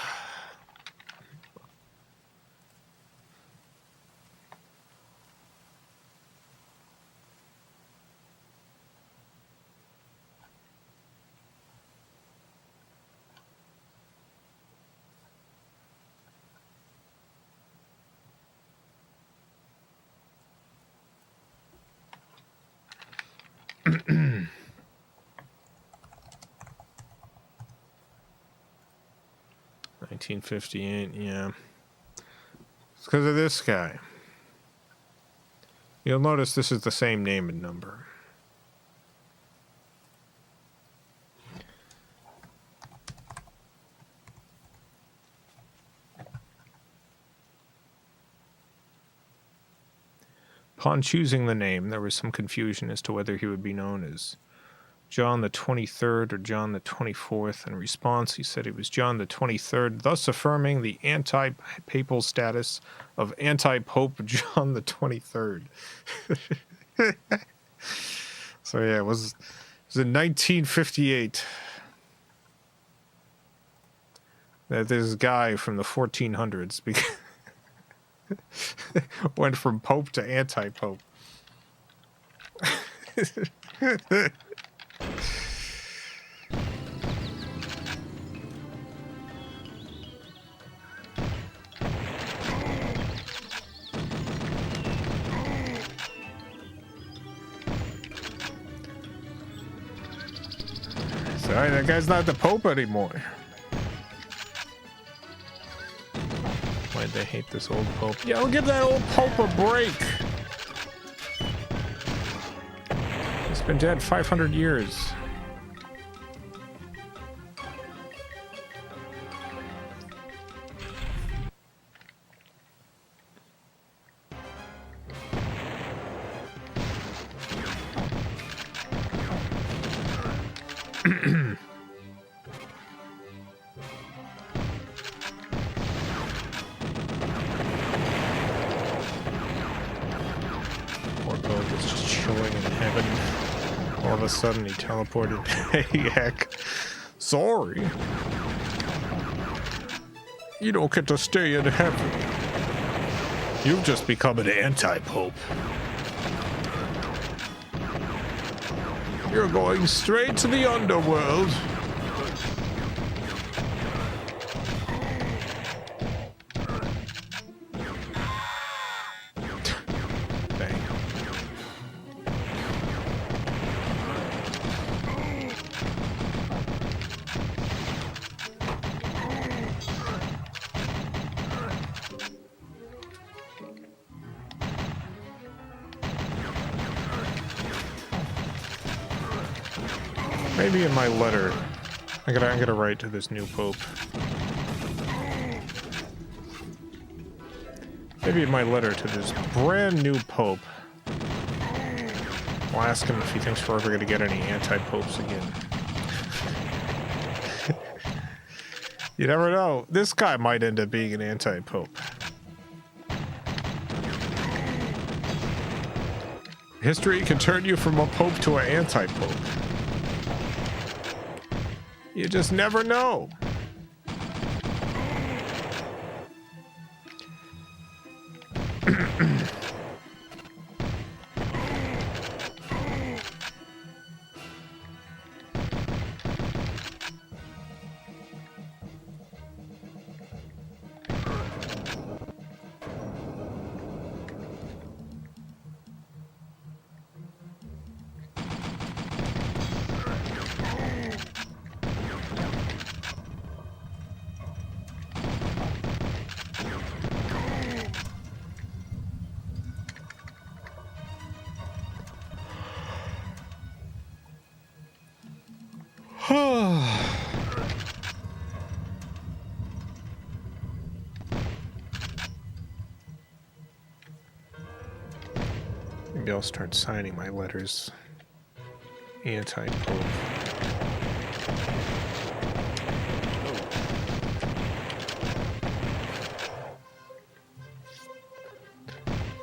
$1958, yeah. It's because of this guy. You'll notice this is the same name and number. Upon choosing the name, there was some confusion as to whether he would be known as John the 23rd or John the 24th. In response, he said he was John the 23rd, thus affirming the anti-papal status of anti-pope John the 23rd. So yeah, it was in 1958. that this guy from the 1400s went from pope to anti-pope. Sorry, that guy's not the pope anymore. Why'd they hate this old pope? Yeah, I'll give that old pope a break. He's been dead 500 years. Sudden he teleported. Hey, heck. Sorry. You don't get to stay in heaven. You've just become an anti-pope. You're going straight to the underworld. Maybe in my letter, I'm gonna write to this new pope. Maybe in my letter to this brand new pope, I'll ask him if he thinks we're ever gonna get any anti-popes again. You never know. This guy might end up being an anti-pope. History can turn you from a pope to an anti-pope. You just never know. Maybe I'll start signing my letters. Anti-pope.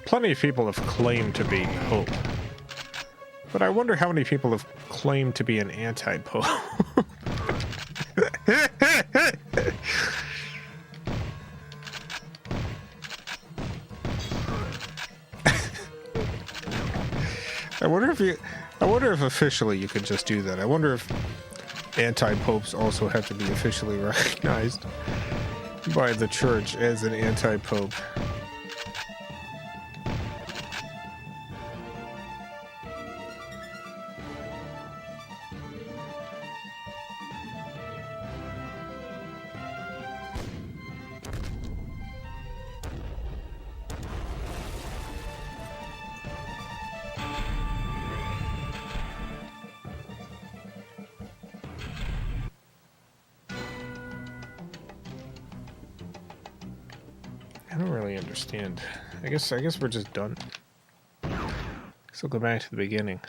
Plenty of people have claimed to be pope. But I wonder how many people have claimed to be an anti-pope. I wonder if officially you could just do that. I wonder if anti-popes also have to be officially recognized by the church as an anti-pope. I don't really understand. I guess we're just done. So go back to the beginning.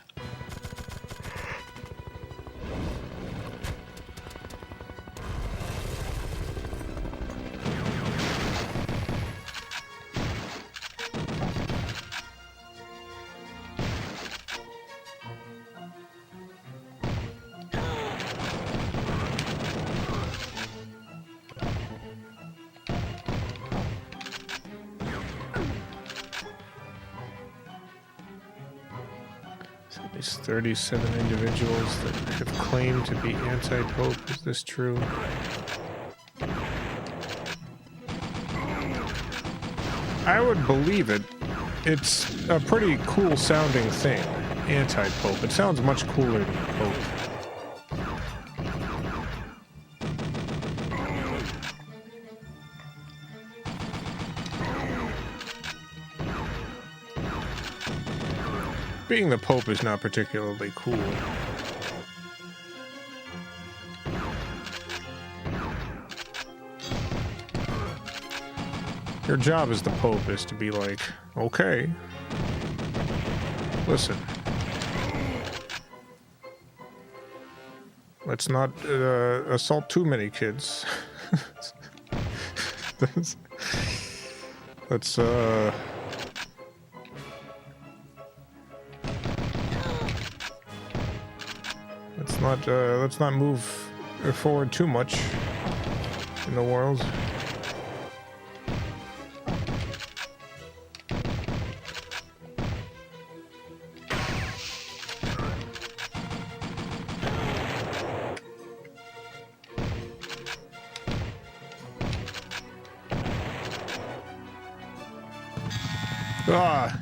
These 37 individuals that have claimed to be anti-Pope. Is this true? I would believe it. It's a pretty cool sounding thing, anti-Pope. It sounds much cooler than Pope. Being the Pope is not particularly cool. Your job as the Pope is to be like, okay, listen, let's not assault too many kids. Let's let's not move forward too much in the world. Ah.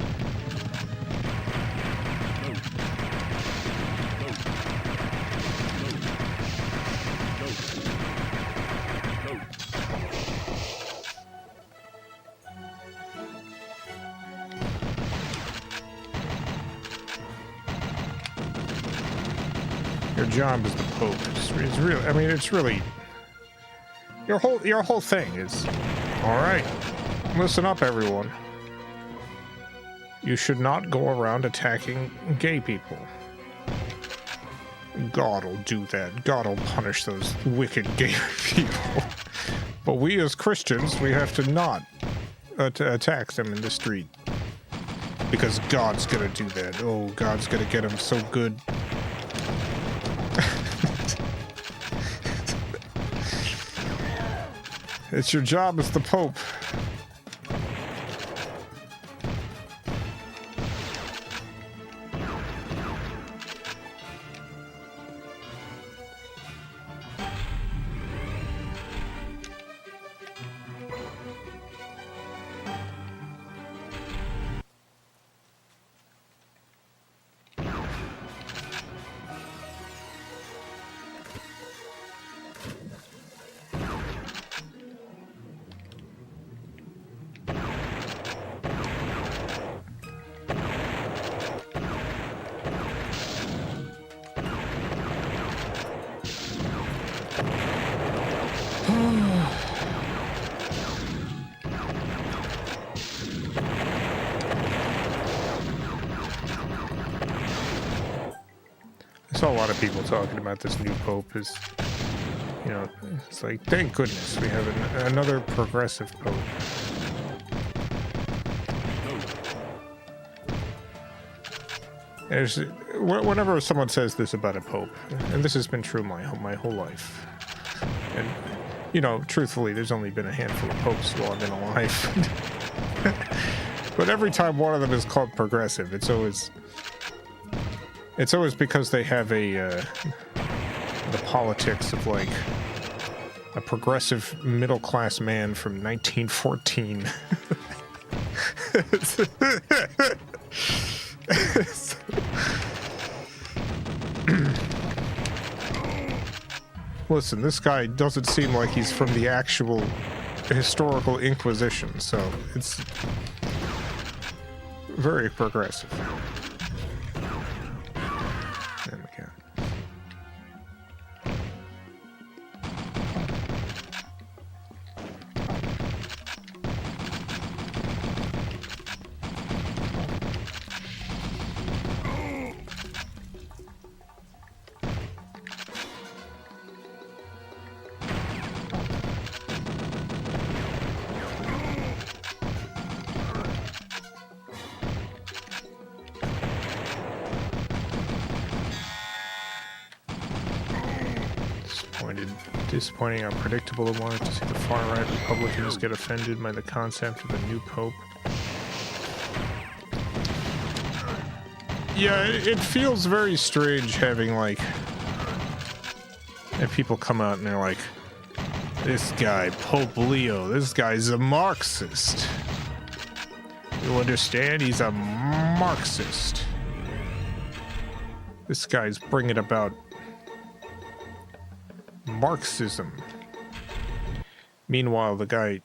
Your job as the Pope is really, I mean, it's really, your whole thing is, all right, listen up, everyone. You should not go around attacking gay people. God will do that. God will punish those wicked gay people. But we as Christians, we have to not attack them in the street. Because God's gonna do that. Oh, God's gonna get them so good. It's your job as the Pope. I saw a lot of people talking about this new Pope is, you know, it's like, thank goodness we have another progressive Pope. Whenever someone says this about a Pope, and this has been true my whole life, and, you know, truthfully, there's only been a handful of popes while I've been alive. But every time one of them is called progressive, it's always because they have the politics of, like, a progressive middle-class man from 1914. Listen, this guy doesn't seem like he's from the actual historical Inquisition, so it's very progressive. There we go. Disappointing how predictable it was to see the far-right Republicans get offended by the concept of a new pope. Yeah, it feels very strange having, like, if people come out and they're like, this guy, Pope Leo, this guy's a Marxist. You understand? He's a Marxist. This guy's bringing about Marxism. Meanwhile, the guy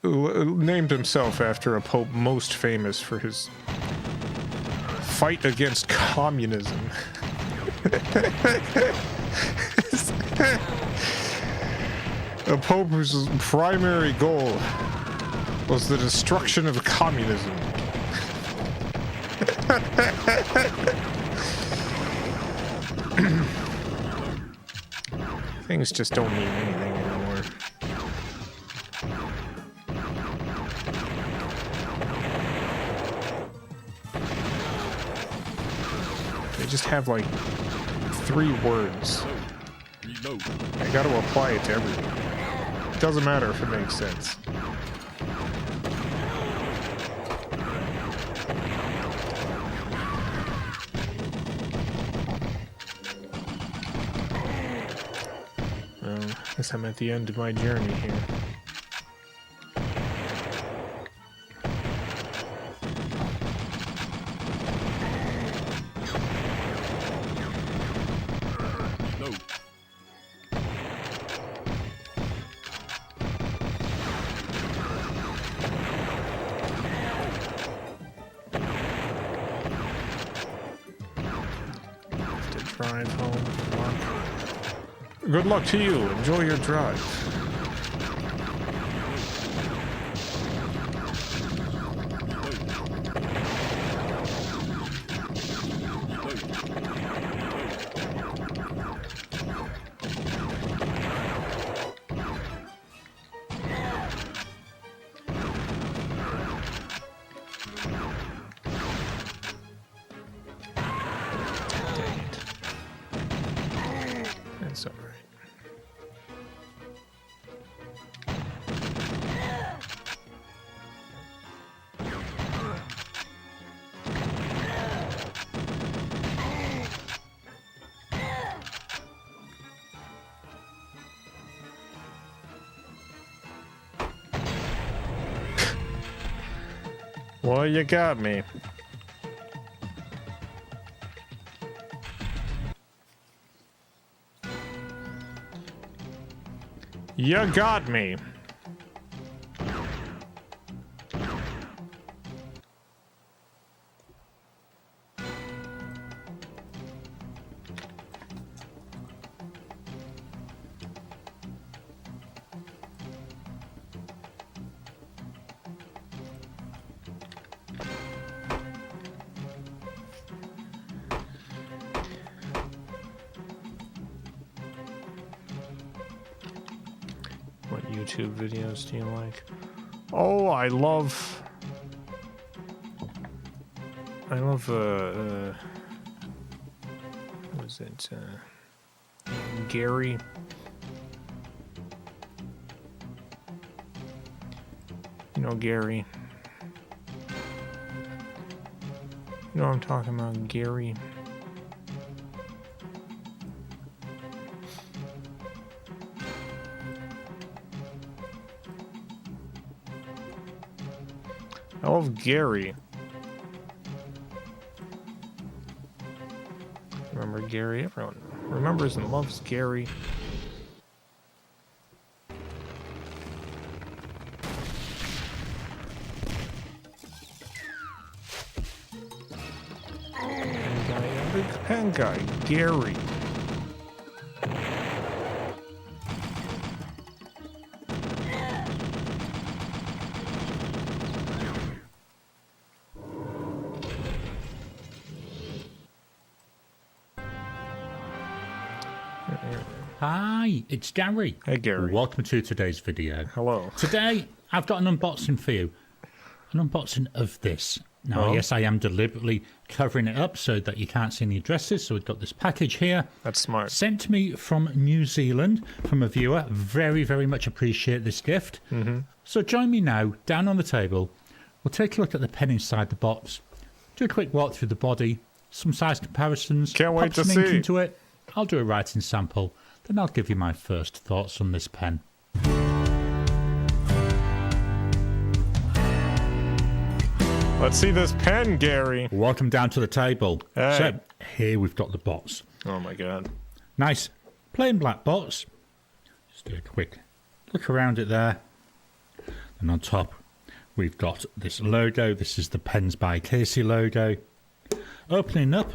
named himself after a pope most famous for his fight against communism. A pope whose primary goal was the destruction of communism. Things just don't mean anything anymore. They just have like 3 words. I gotta apply it to everything. It doesn't matter if it makes sense. Well, I guess I'm at the end of my journey here. Drive home. Good luck to you. Enjoy your drive. That's all right. Well, you got me. You got me. What YouTube videos do you like? Oh, I love what is it? Gary. You know Gary. You know what I'm talking about, Gary. I love Gary. Remember Gary? Everyone remembers and loves Gary. Big pen guy, Gary. Hi, it's Gary. Hey, Gary. Welcome to today's video. Hello. Today, I've got an unboxing for you. An unboxing of this. Now, yes, I am deliberately covering it up so that you can't see any addresses. So we've got this package here. That's smart. Sent to me from New Zealand, from a viewer. Very, very much appreciate this gift. So join me now, down on the table. We'll take a look at the pen inside the box. do a quick walk through the body, some size comparisons, Can't wait pop to some ink see. into it. I'll do a writing sample, then I'll give you my first thoughts on this pen. Let's see this pen, Gary. Welcome down to the table. Hey. So, here we've got the box. Oh my god. Nice plain black box. Just do a quick look around it there. And on top, we've got this logo. This is the Pens by Casey logo. Opening up,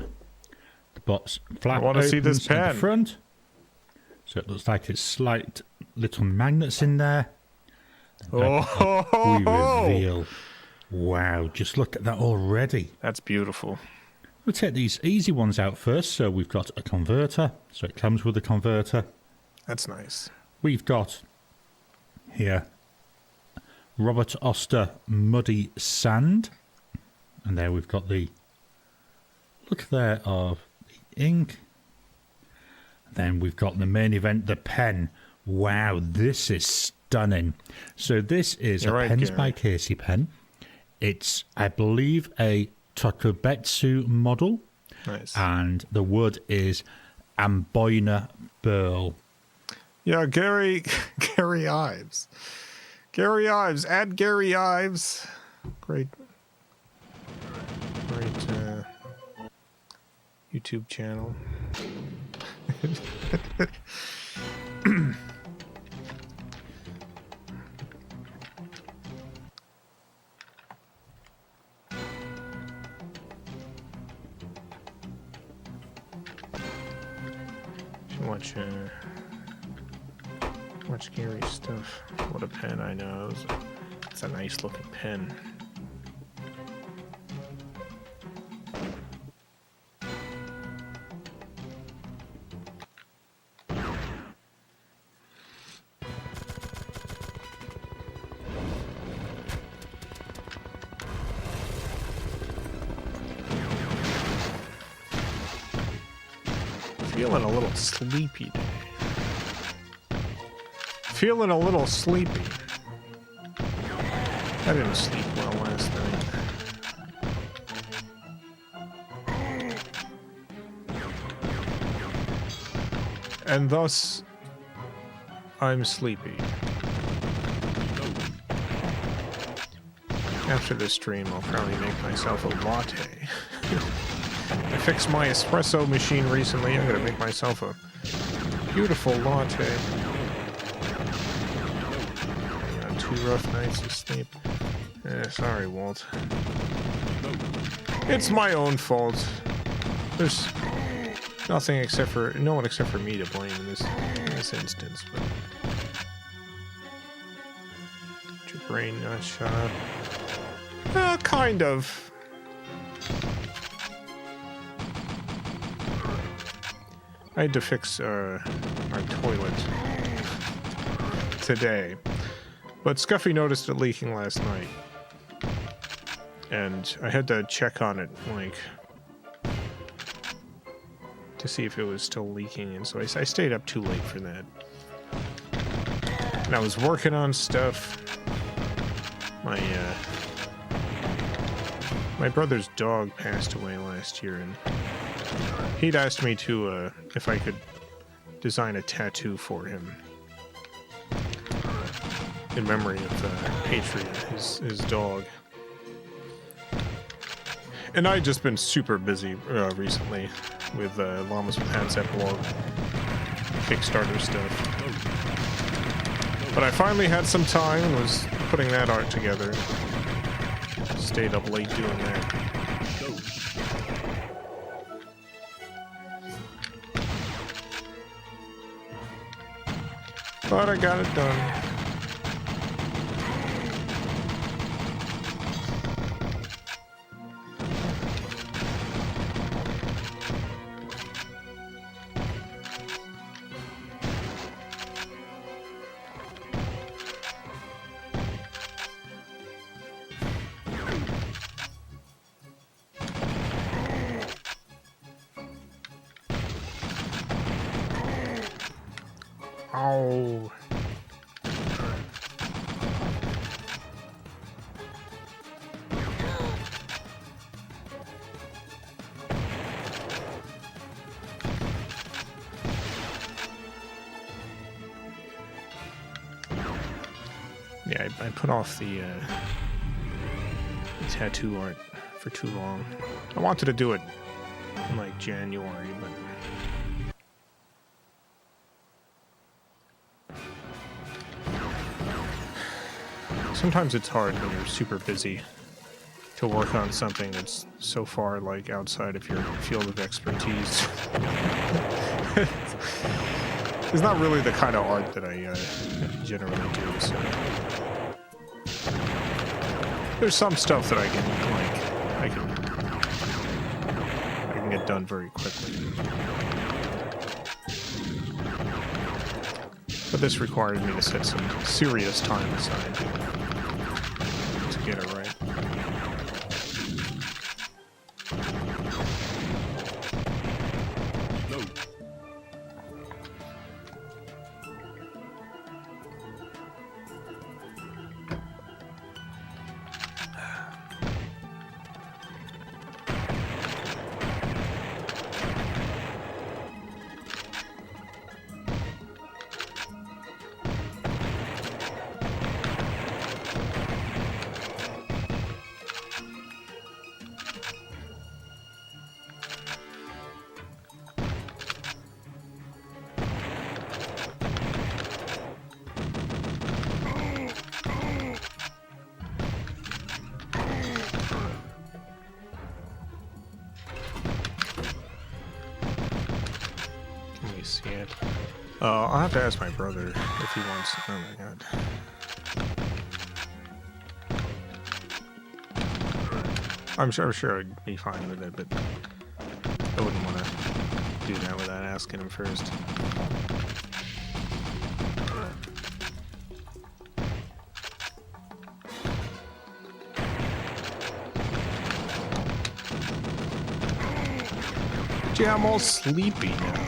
the box flap I want to see this opens at pen. the front. So it looks like it's slight little magnets in there. Oh, We reveal. Wow, just look at that already. that's beautiful. We'll take these easy ones out first. So we've got a converter. So it comes with a converter. That's nice. We've got here Robert Oster Muddy Sand. And there we've got the look there of the ink. Then we've got the main event, the pen. Wow, this is stunning. So this is You're a right, Pens Gary. by Casey pen. It's, I believe, a Tokubetsu model. Nice. And the wood is Amboina burl. Yeah, Gary Ives. Gary Ives. Add Gary Ives. Great YouTube channel. Should watch Gary's stuff. What a pen, I know. It's a nice looking pen. Feeling a little sleepy today. Feeling a little sleepy. I didn't sleep well last night. And thus, I'm sleepy. After this stream, I'll probably make myself a latte. I fixed my espresso machine recently. I'm gonna make myself a beautiful latte. Yeah, 2 rough nights of sleep. Sorry, Walt. It's my own fault. There's nothing except for no one except for me to blame in this instance. But let your brain not shut up. Kind of. I had to fix our toilet today, but Scuffy noticed it leaking last night, and I had to check on it, like, to see if it was still leaking, and so I stayed up too late for that. And I was working on stuff. My brother's dog passed away last year, and he'd asked me to, if I could design a tattoo for him in memory of Patriot, his dog. And I'd just been super busy recently with Llamas with Handset blog, Kickstarter stuff. But I finally had some time and was putting that art together. Stayed up late doing that. But I got it done. Ow. I put off the tattoo art for too long. I wanted to do it in like January, but sometimes it's hard when you're super busy to work on something that's so far like outside of your field of expertise. It's not really the kind of art that I generally do, so there's some stuff that I can get done very quickly. But this requires me to set some serious time aside to get it right. See it. I'll have to ask my brother if he wants. Oh my god. I'm sure I'd be fine with it, but I wouldn't want to do that without asking him first. Gee, I'm all sleepy now.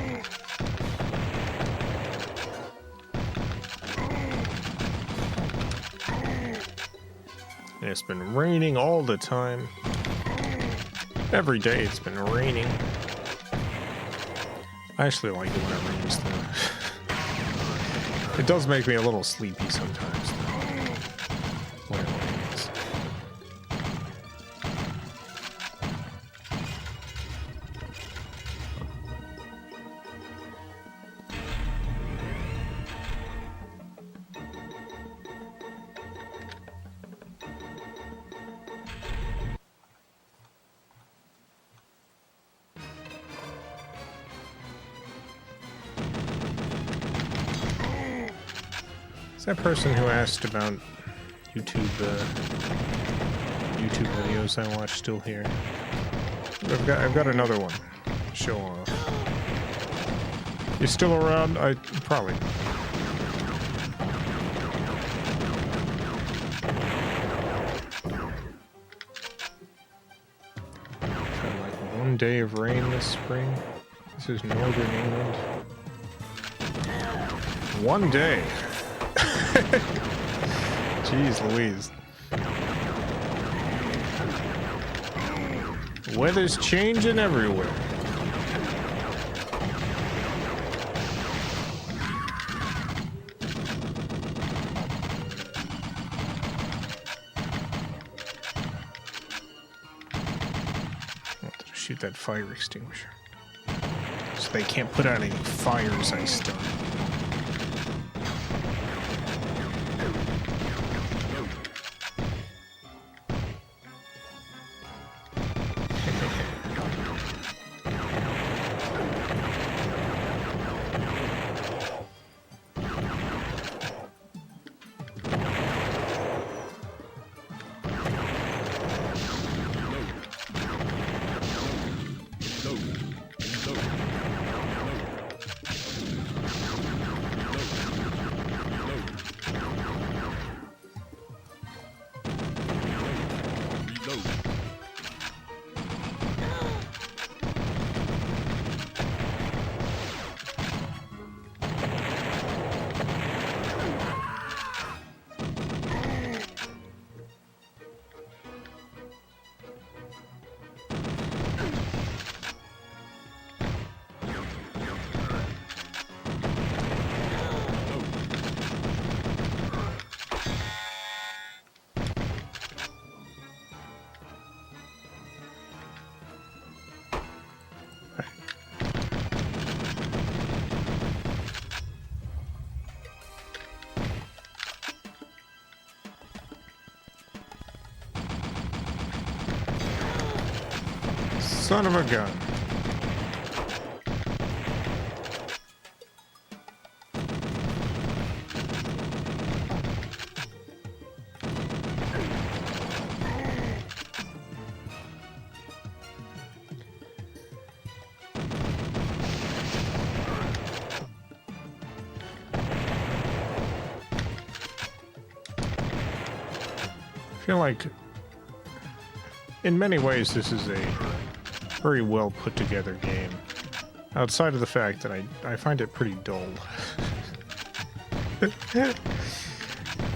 It's been raining all the time. Every day it's been raining. I actually like it when it rains, though. It does make me a little sleepy sometimes, though, when it rains. Is that person who asked about YouTube videos I watch still here? I've got another one to show off. You still around? I probably. Kind of like one day of rain this spring. This is northern England. One day. Jeez Louise. Weather's changing everywhere. I wanted to shoot that fire extinguisher, so they can't put out any fires I start. Son of a gun. I feel like in many ways this is a very well put together game, outside of the fact that I find it pretty dull.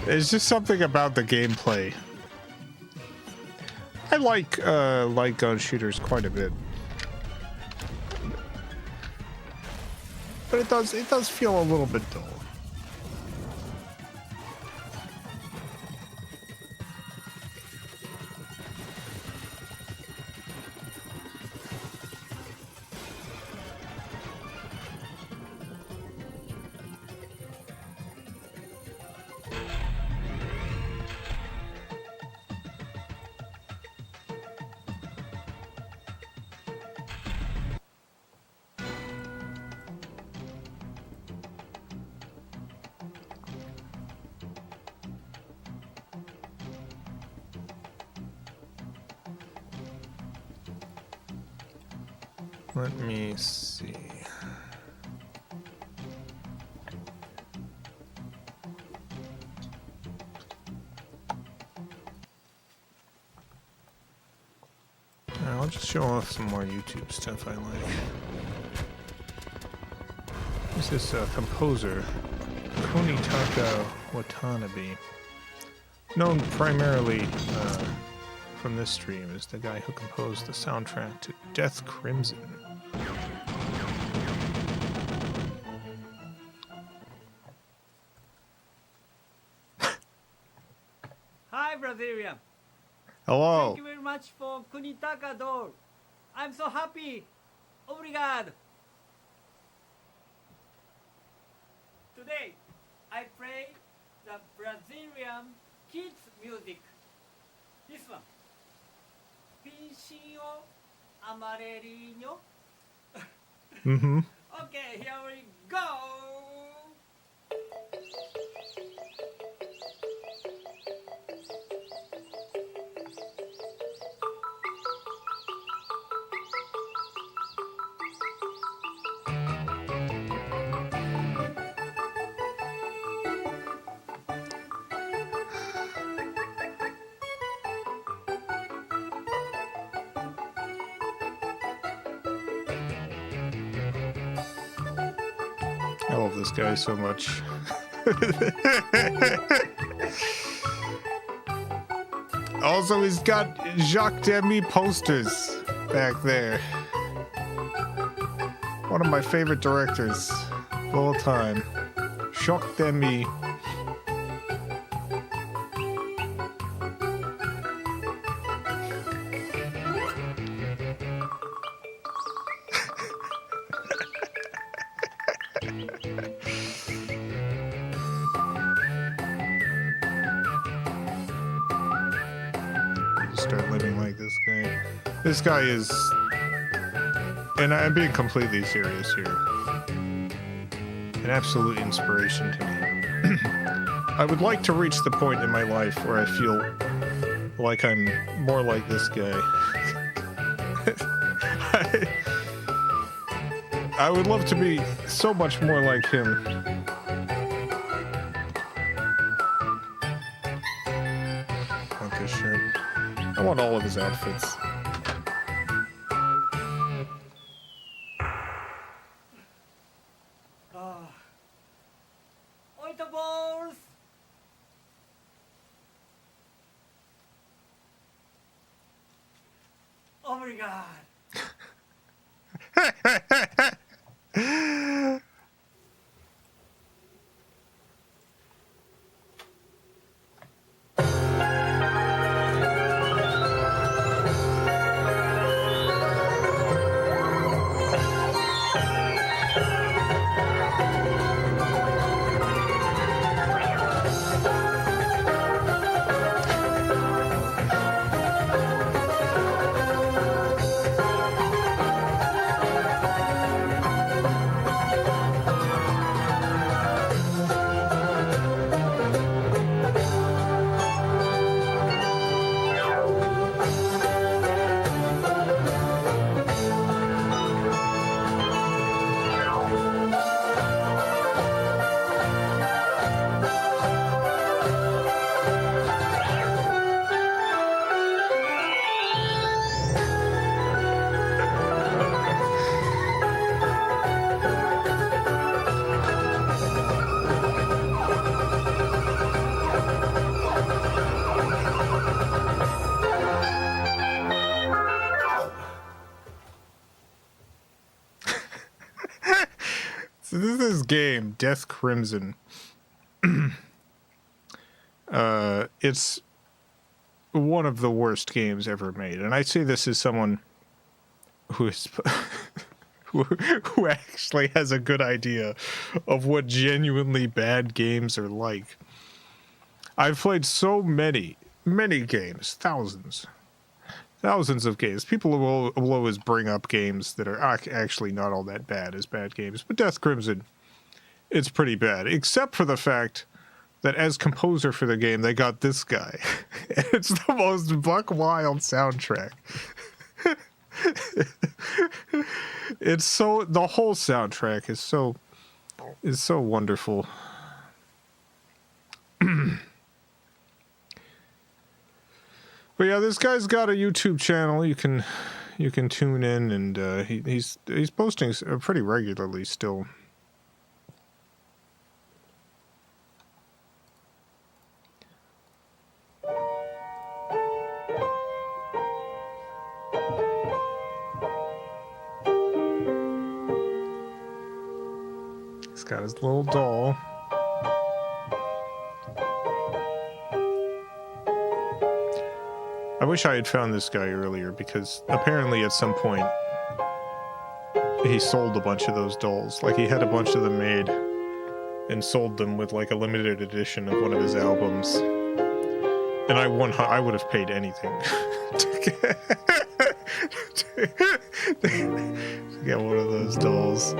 There's just something about the gameplay. I like gun shooters quite a bit, but it does feel a little bit dull. Let me see. I'll just show off some more YouTube stuff I like. There's this composer, Kunitaka Watanabe, known primarily from this stream as the guy who composed the soundtrack to Death Crimson. Hi, Brazilian. Hello. Thank you very much for Kunitaka doll. I'm so happy. Obrigado. Today, I play the Brazilian kids music. This one. Pincinho Amarelinho. Mm-hmm. Okay, here we go. I love this guy so much. Also, he's got Jacques Demy posters back there. One of my favorite directors of all time. Jacques Demy. Start living like this guy. This guy is, and I'm being completely serious here, an absolute inspiration to me. I would like to reach the point in my life where I feel like I'm more like this guy. I would love to be so much more like him. I want this shirt. I want all of his outfits. Oito balls. Obrigado. So this game, Death Crimson. It's one of the worst games ever made, and I say this as someone who is who actually has a good idea of what genuinely bad games are like. I've played so many games, thousands of games. People will always bring up games that are actually not all that bad as bad games, but Death Crimson, it's pretty bad, except for the fact that as composer for the game, they got this guy. It's the most buck wild soundtrack. It's so, the whole soundtrack is so wonderful. But yeah, this guy's got a YouTube channel. You can tune in, and he's posting pretty regularly still. He's got his little doll. I wish I had found this guy earlier, because apparently at some point he sold a bunch of those dolls. Like, he had a bunch of them made and sold them with like a limited edition of one of his albums. And I would have paid anything to get one of those dolls.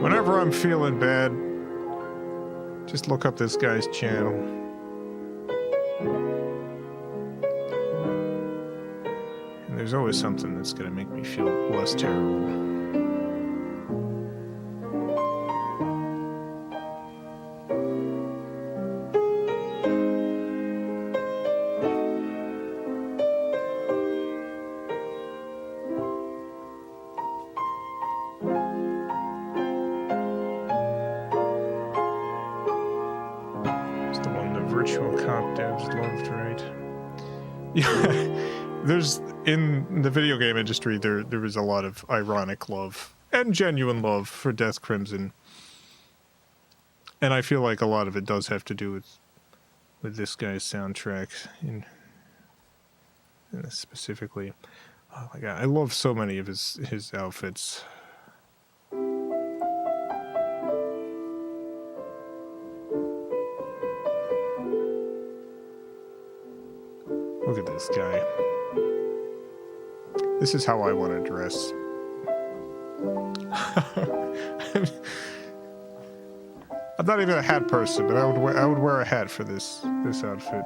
Whenever I'm feeling bad, just look up this guy's channel. And there's always something that's gonna make me feel less terrible. In the video game industry, there is a lot of ironic love and genuine love for Death Crimson, and I feel like a lot of it does have to do with this guy's soundtrack, in specifically. Oh my god, I love so many of his outfits. Look at this guy. This is how I want to dress. I'm not even a hat person, but I would wear a hat for this outfit.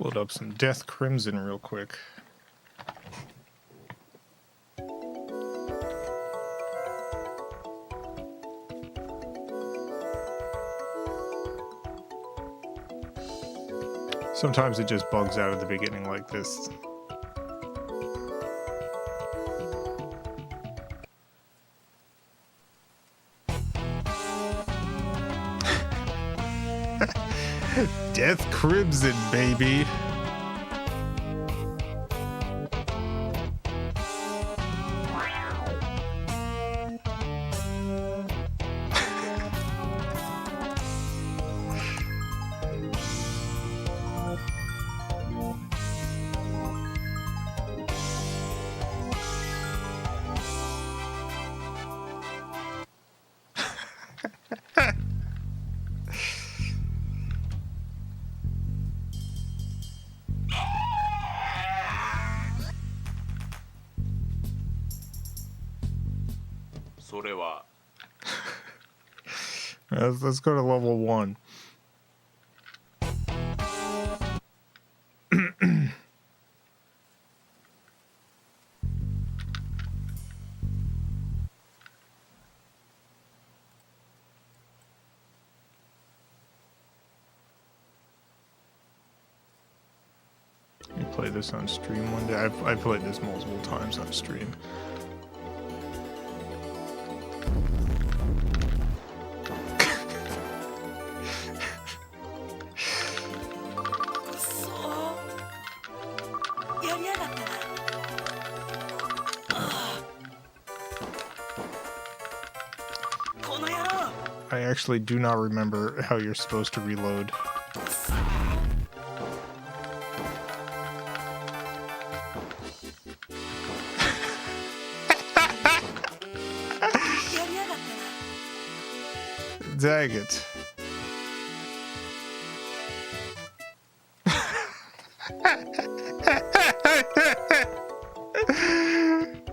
Load up some Death Crimson real quick. Sometimes it just bugs out at the beginning like this. Death Crimson, baby. Let's go to level 1. You play this on stream one day. I've played this multiple times on stream. I actually do not remember how you're supposed to reload. Dang it.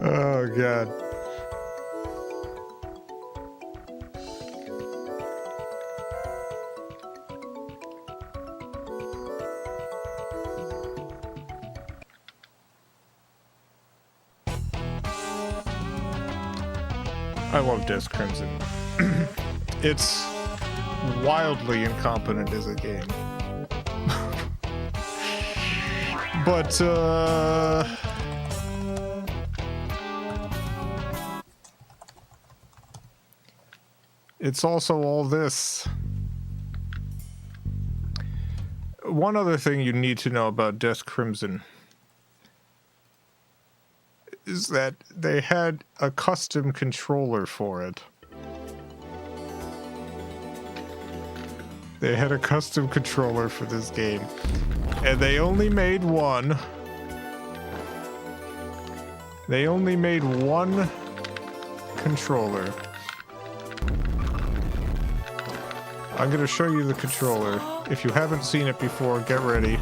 Oh, God. I love Death Crimson. It's wildly incompetent as a game. But, it's also all this. One other thing you need to know about Death Crimson is that they had a custom controller for it. They had a custom controller for this game, and they only made one. They only made one controller. I'm gonna show you the controller. If you haven't seen it before, get ready.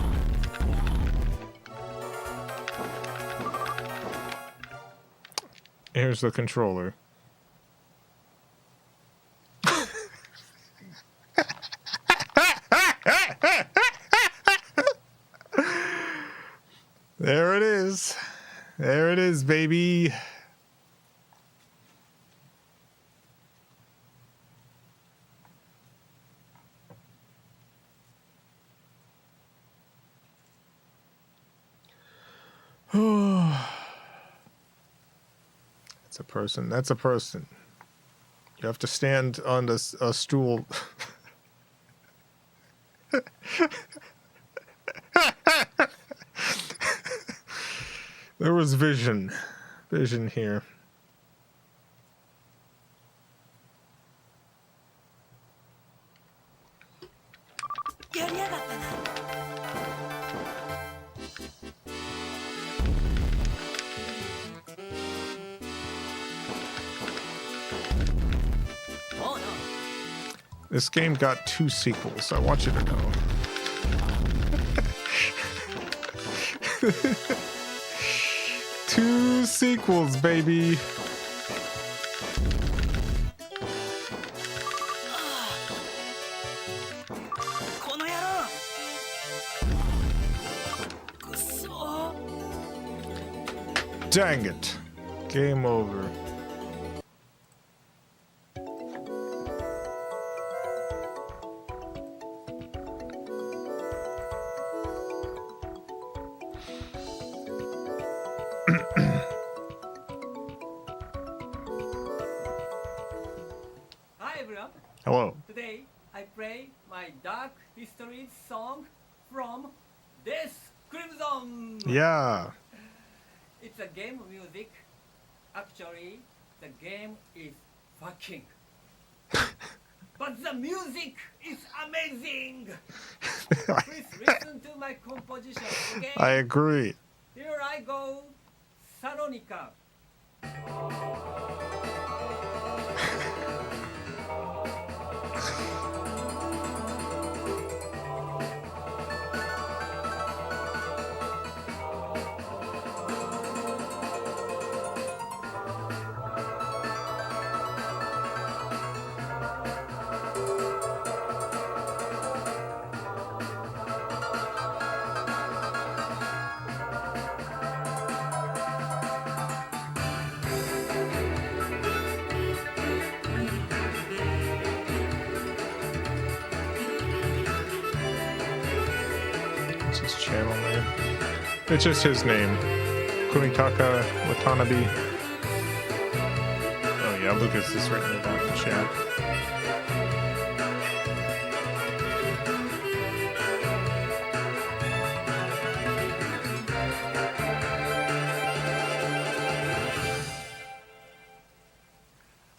Here's the controller. There it is. There it is, baby. That's a person. That's a person. You have to stand on a stool. There was vision here. This game got 2 sequels, I want you to know. Two sequels, baby. Dang it. Game over. Hi everyone. Hello. Today I play my Dark Histories song from Death Crimson. Yeah. It's a game music. Actually, the game is fucking. But the music is amazing. Please listen to my composition, okay? I agree. Here I go. Salonika. What's his channel name? It's just his name. Kunitaka Watanabe. Oh yeah, Lucas is written about in the chat.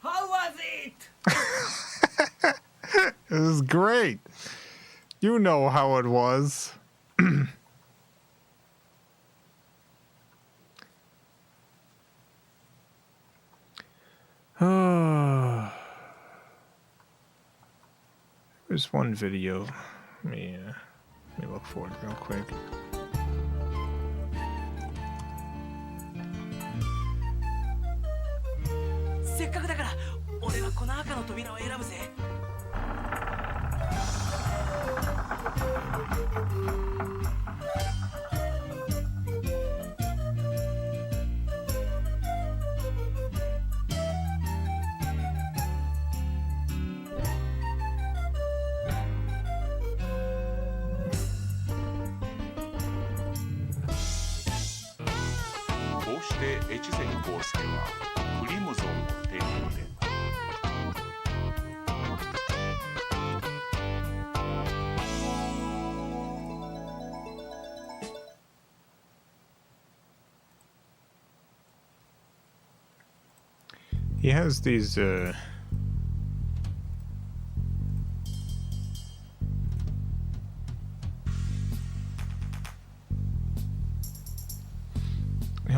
How was it? It was great. You know how it was. There's one video. Let me look for it real quick. He has these he'll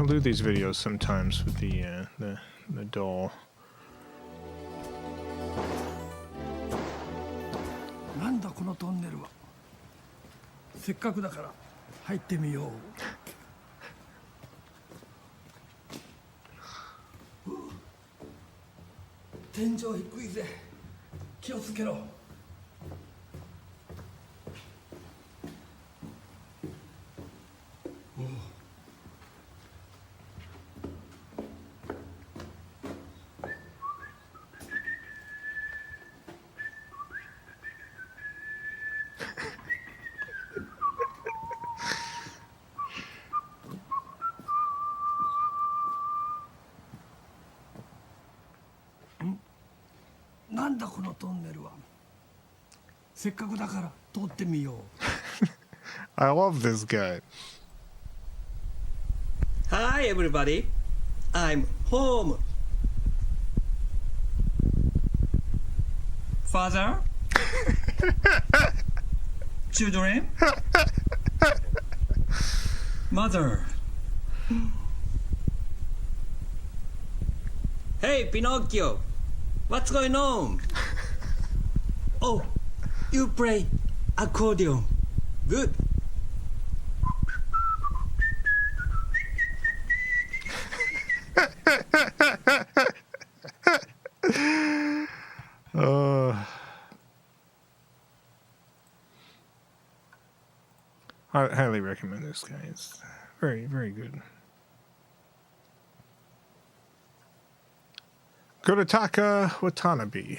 do these videos sometimes with the doll. なんだこのトンネルは。せっかくだから入ってみよう。天井低いぜ。気をつけろ。なんだこのトンネルは。せっかくだから通ってみよう。I love this guy. Hi everybody. I'm home. Father? Children? Mother? Hey Pinocchio, what's going on? Oh, you play accordion. Good. I highly recommend this guy. It's very, very good. Kurataka Watanabe.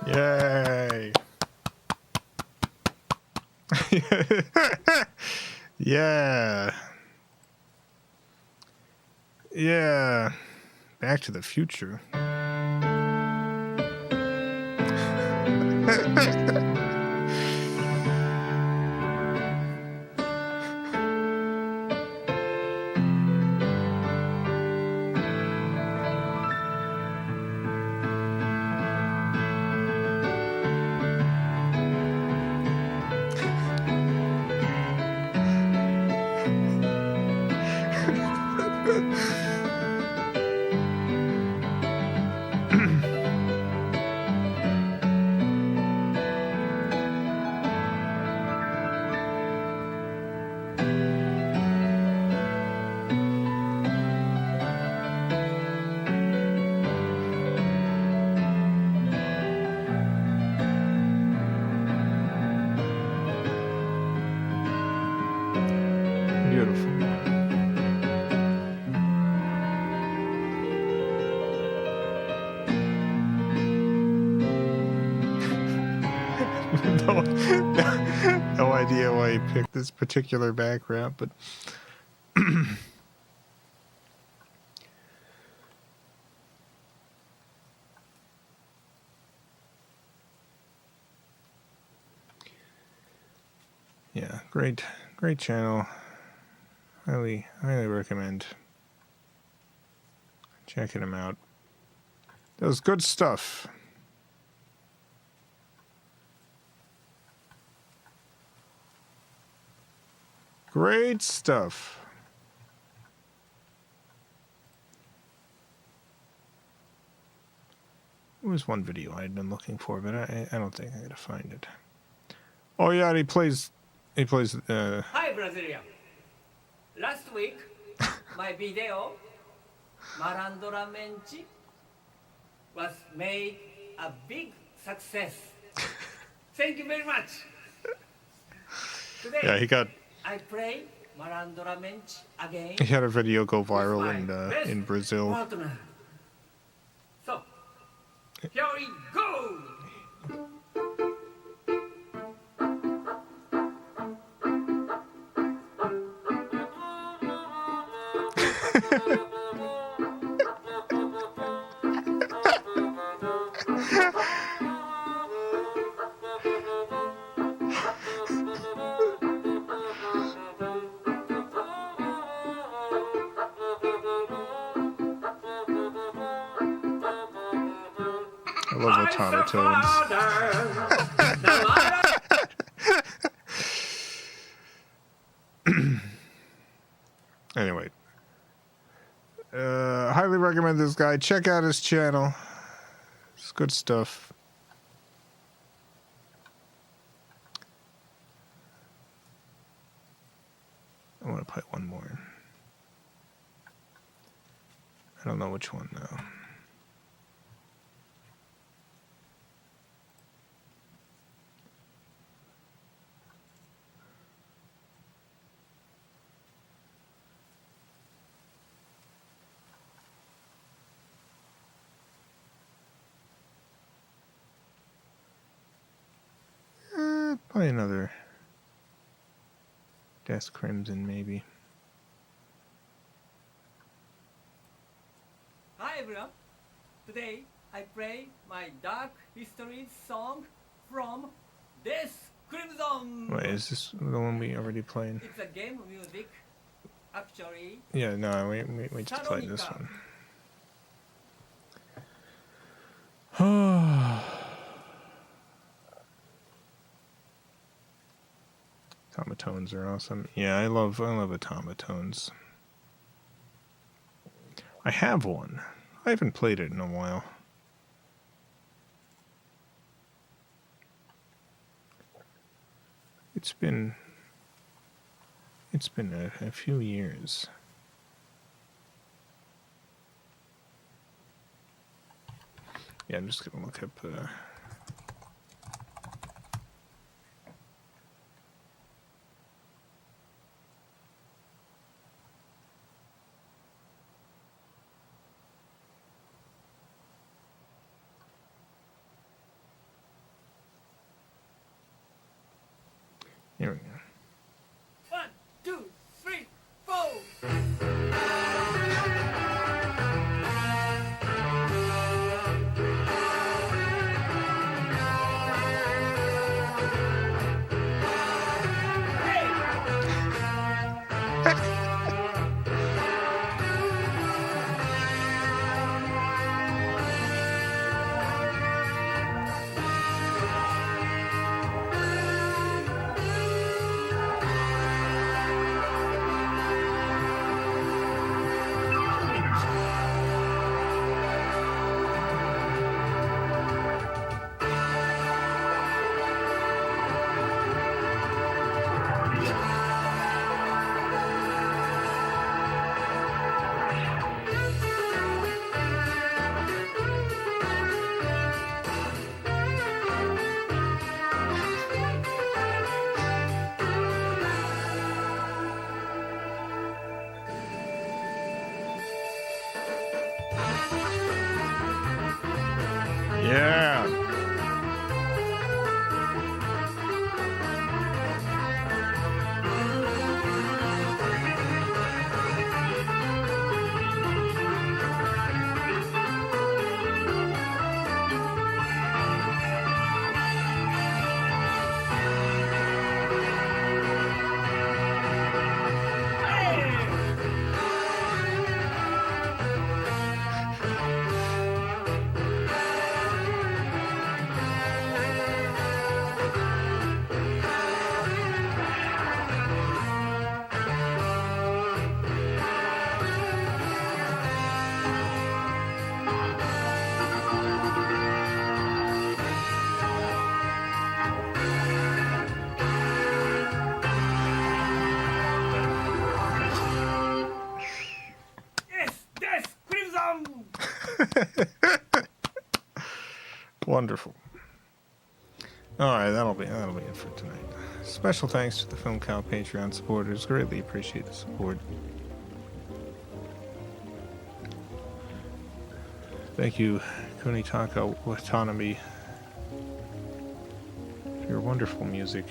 Yay. Yeah. Yeah. Back to the Future. Beautiful. no, no idea why he picked this particular background, but yeah, great channel. Highly recommend checking him out. Does good stuff. Great stuff. There was one video I had been looking for, but I don't think I'm gonna find it. Oh yeah, he plays. Hi, Brazilian. Last week, my video, Malandra Menchi, was made a big success. Thank you very much. Today, Yeah, he got. I play Malandra Menchi again. He had a video go with viral my best in Brazil. partner. So, here we go. I love autotones. Anyway, highly recommend this guy. Check out his channel. It's good stuff. I want to play one more. I don't know which one though. Probably another Death Crimson, maybe. Hi everyone. Today I play my Dark Histories song from Death Crimson. Wait, is this the one we already played? It's a game music. Actually, Yeah, no, we just played this one. Automatones are awesome. Yeah, I love automatones. I have one. I haven't played it in a while. It's been a few years. Yeah, I'm just gonna look up here we go. 1, 2, 3, 4. Yeah. Yes, Death Crimson. Wonderful. All right, that'll be it for tonight. Special thanks to the FilmCow Patreon supporters. Greatly appreciate the support. Thank you, Kunitaka Watanabe, for your wonderful music.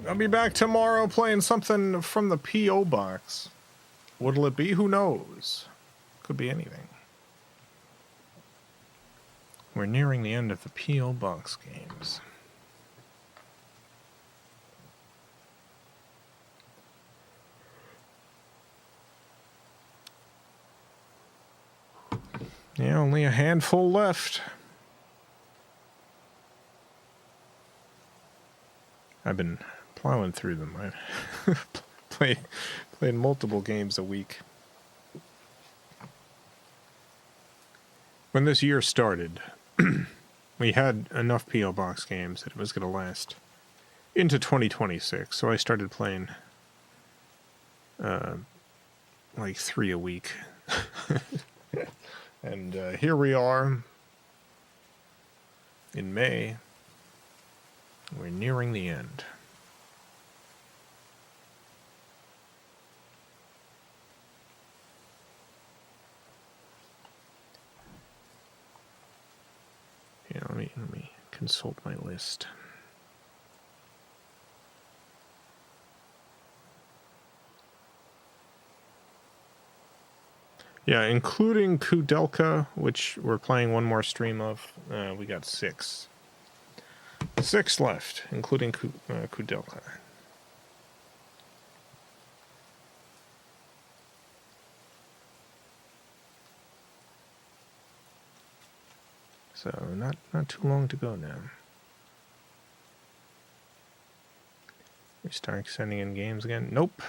I'll be back tomorrow playing something from the P.O. Box. What'll it be? Who knows? Could be anything. We're nearing the end of the P.O. Box games. Yeah, only a handful left. I've been plowing through them. I playing multiple games a week. When this year started, we had enough P.O. Box games that it was going to last into 2026. So I started playing like 3 a week. And here we are. in May. We're nearing the end. Yeah, let me consult my list. Yeah, including Kudelka, which we're playing one more stream of, we got 6. 6 left, including Kudelka. So not too long to go now. We start sending in games again. Nope,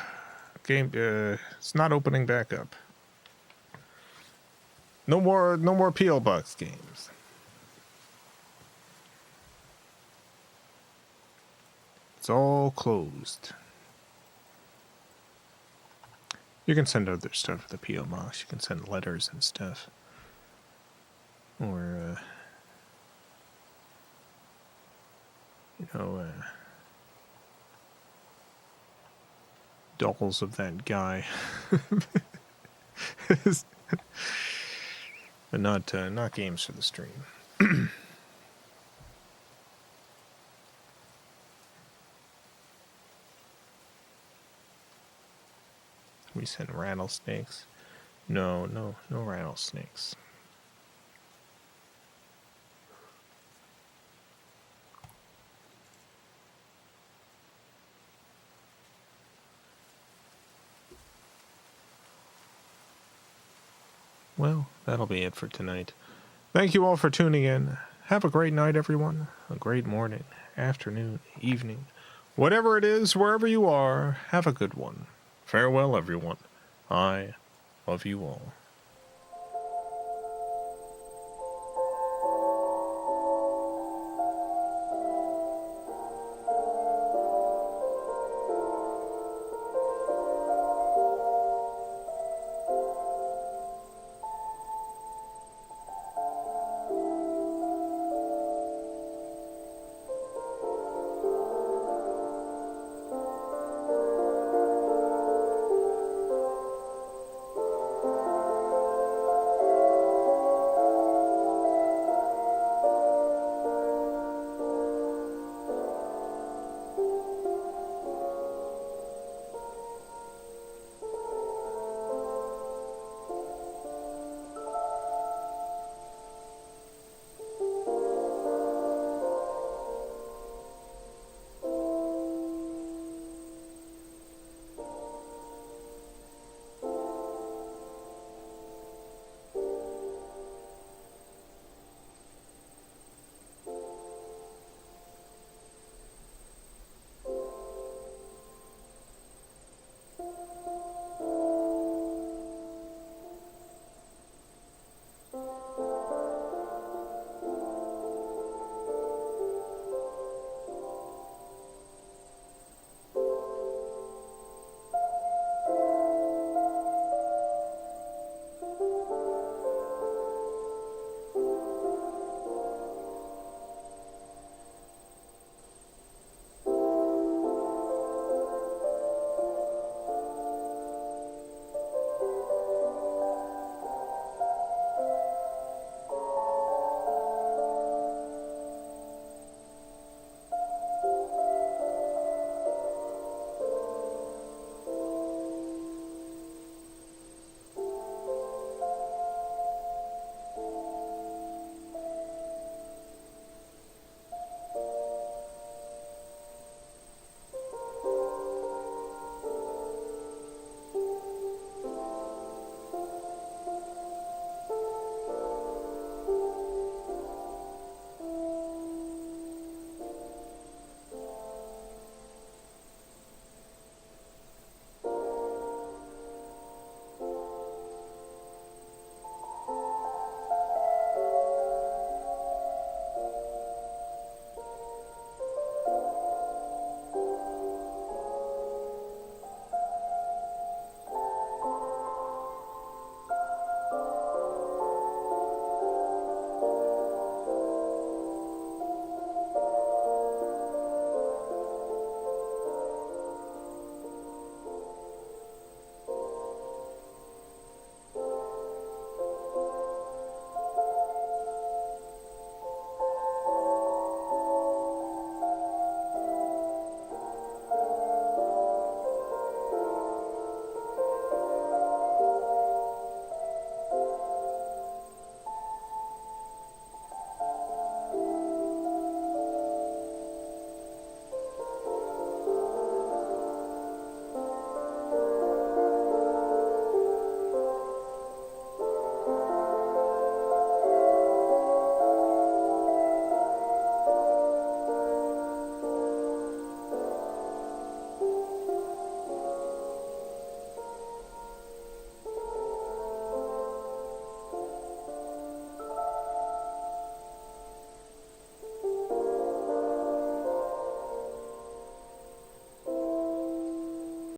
it's not opening back up. No more PO Box games. It's all closed. You can send other stuff to the PO Box. You can send letters and stuff. Or dolls of that guy. But not games for the stream. We send rattlesnakes. No rattlesnakes. Well, that'll be it for tonight. Thank you all for tuning in. Have a great night, everyone. A great morning, afternoon, evening. Whatever it is, wherever you are, have a good one. Farewell, everyone. I love you all.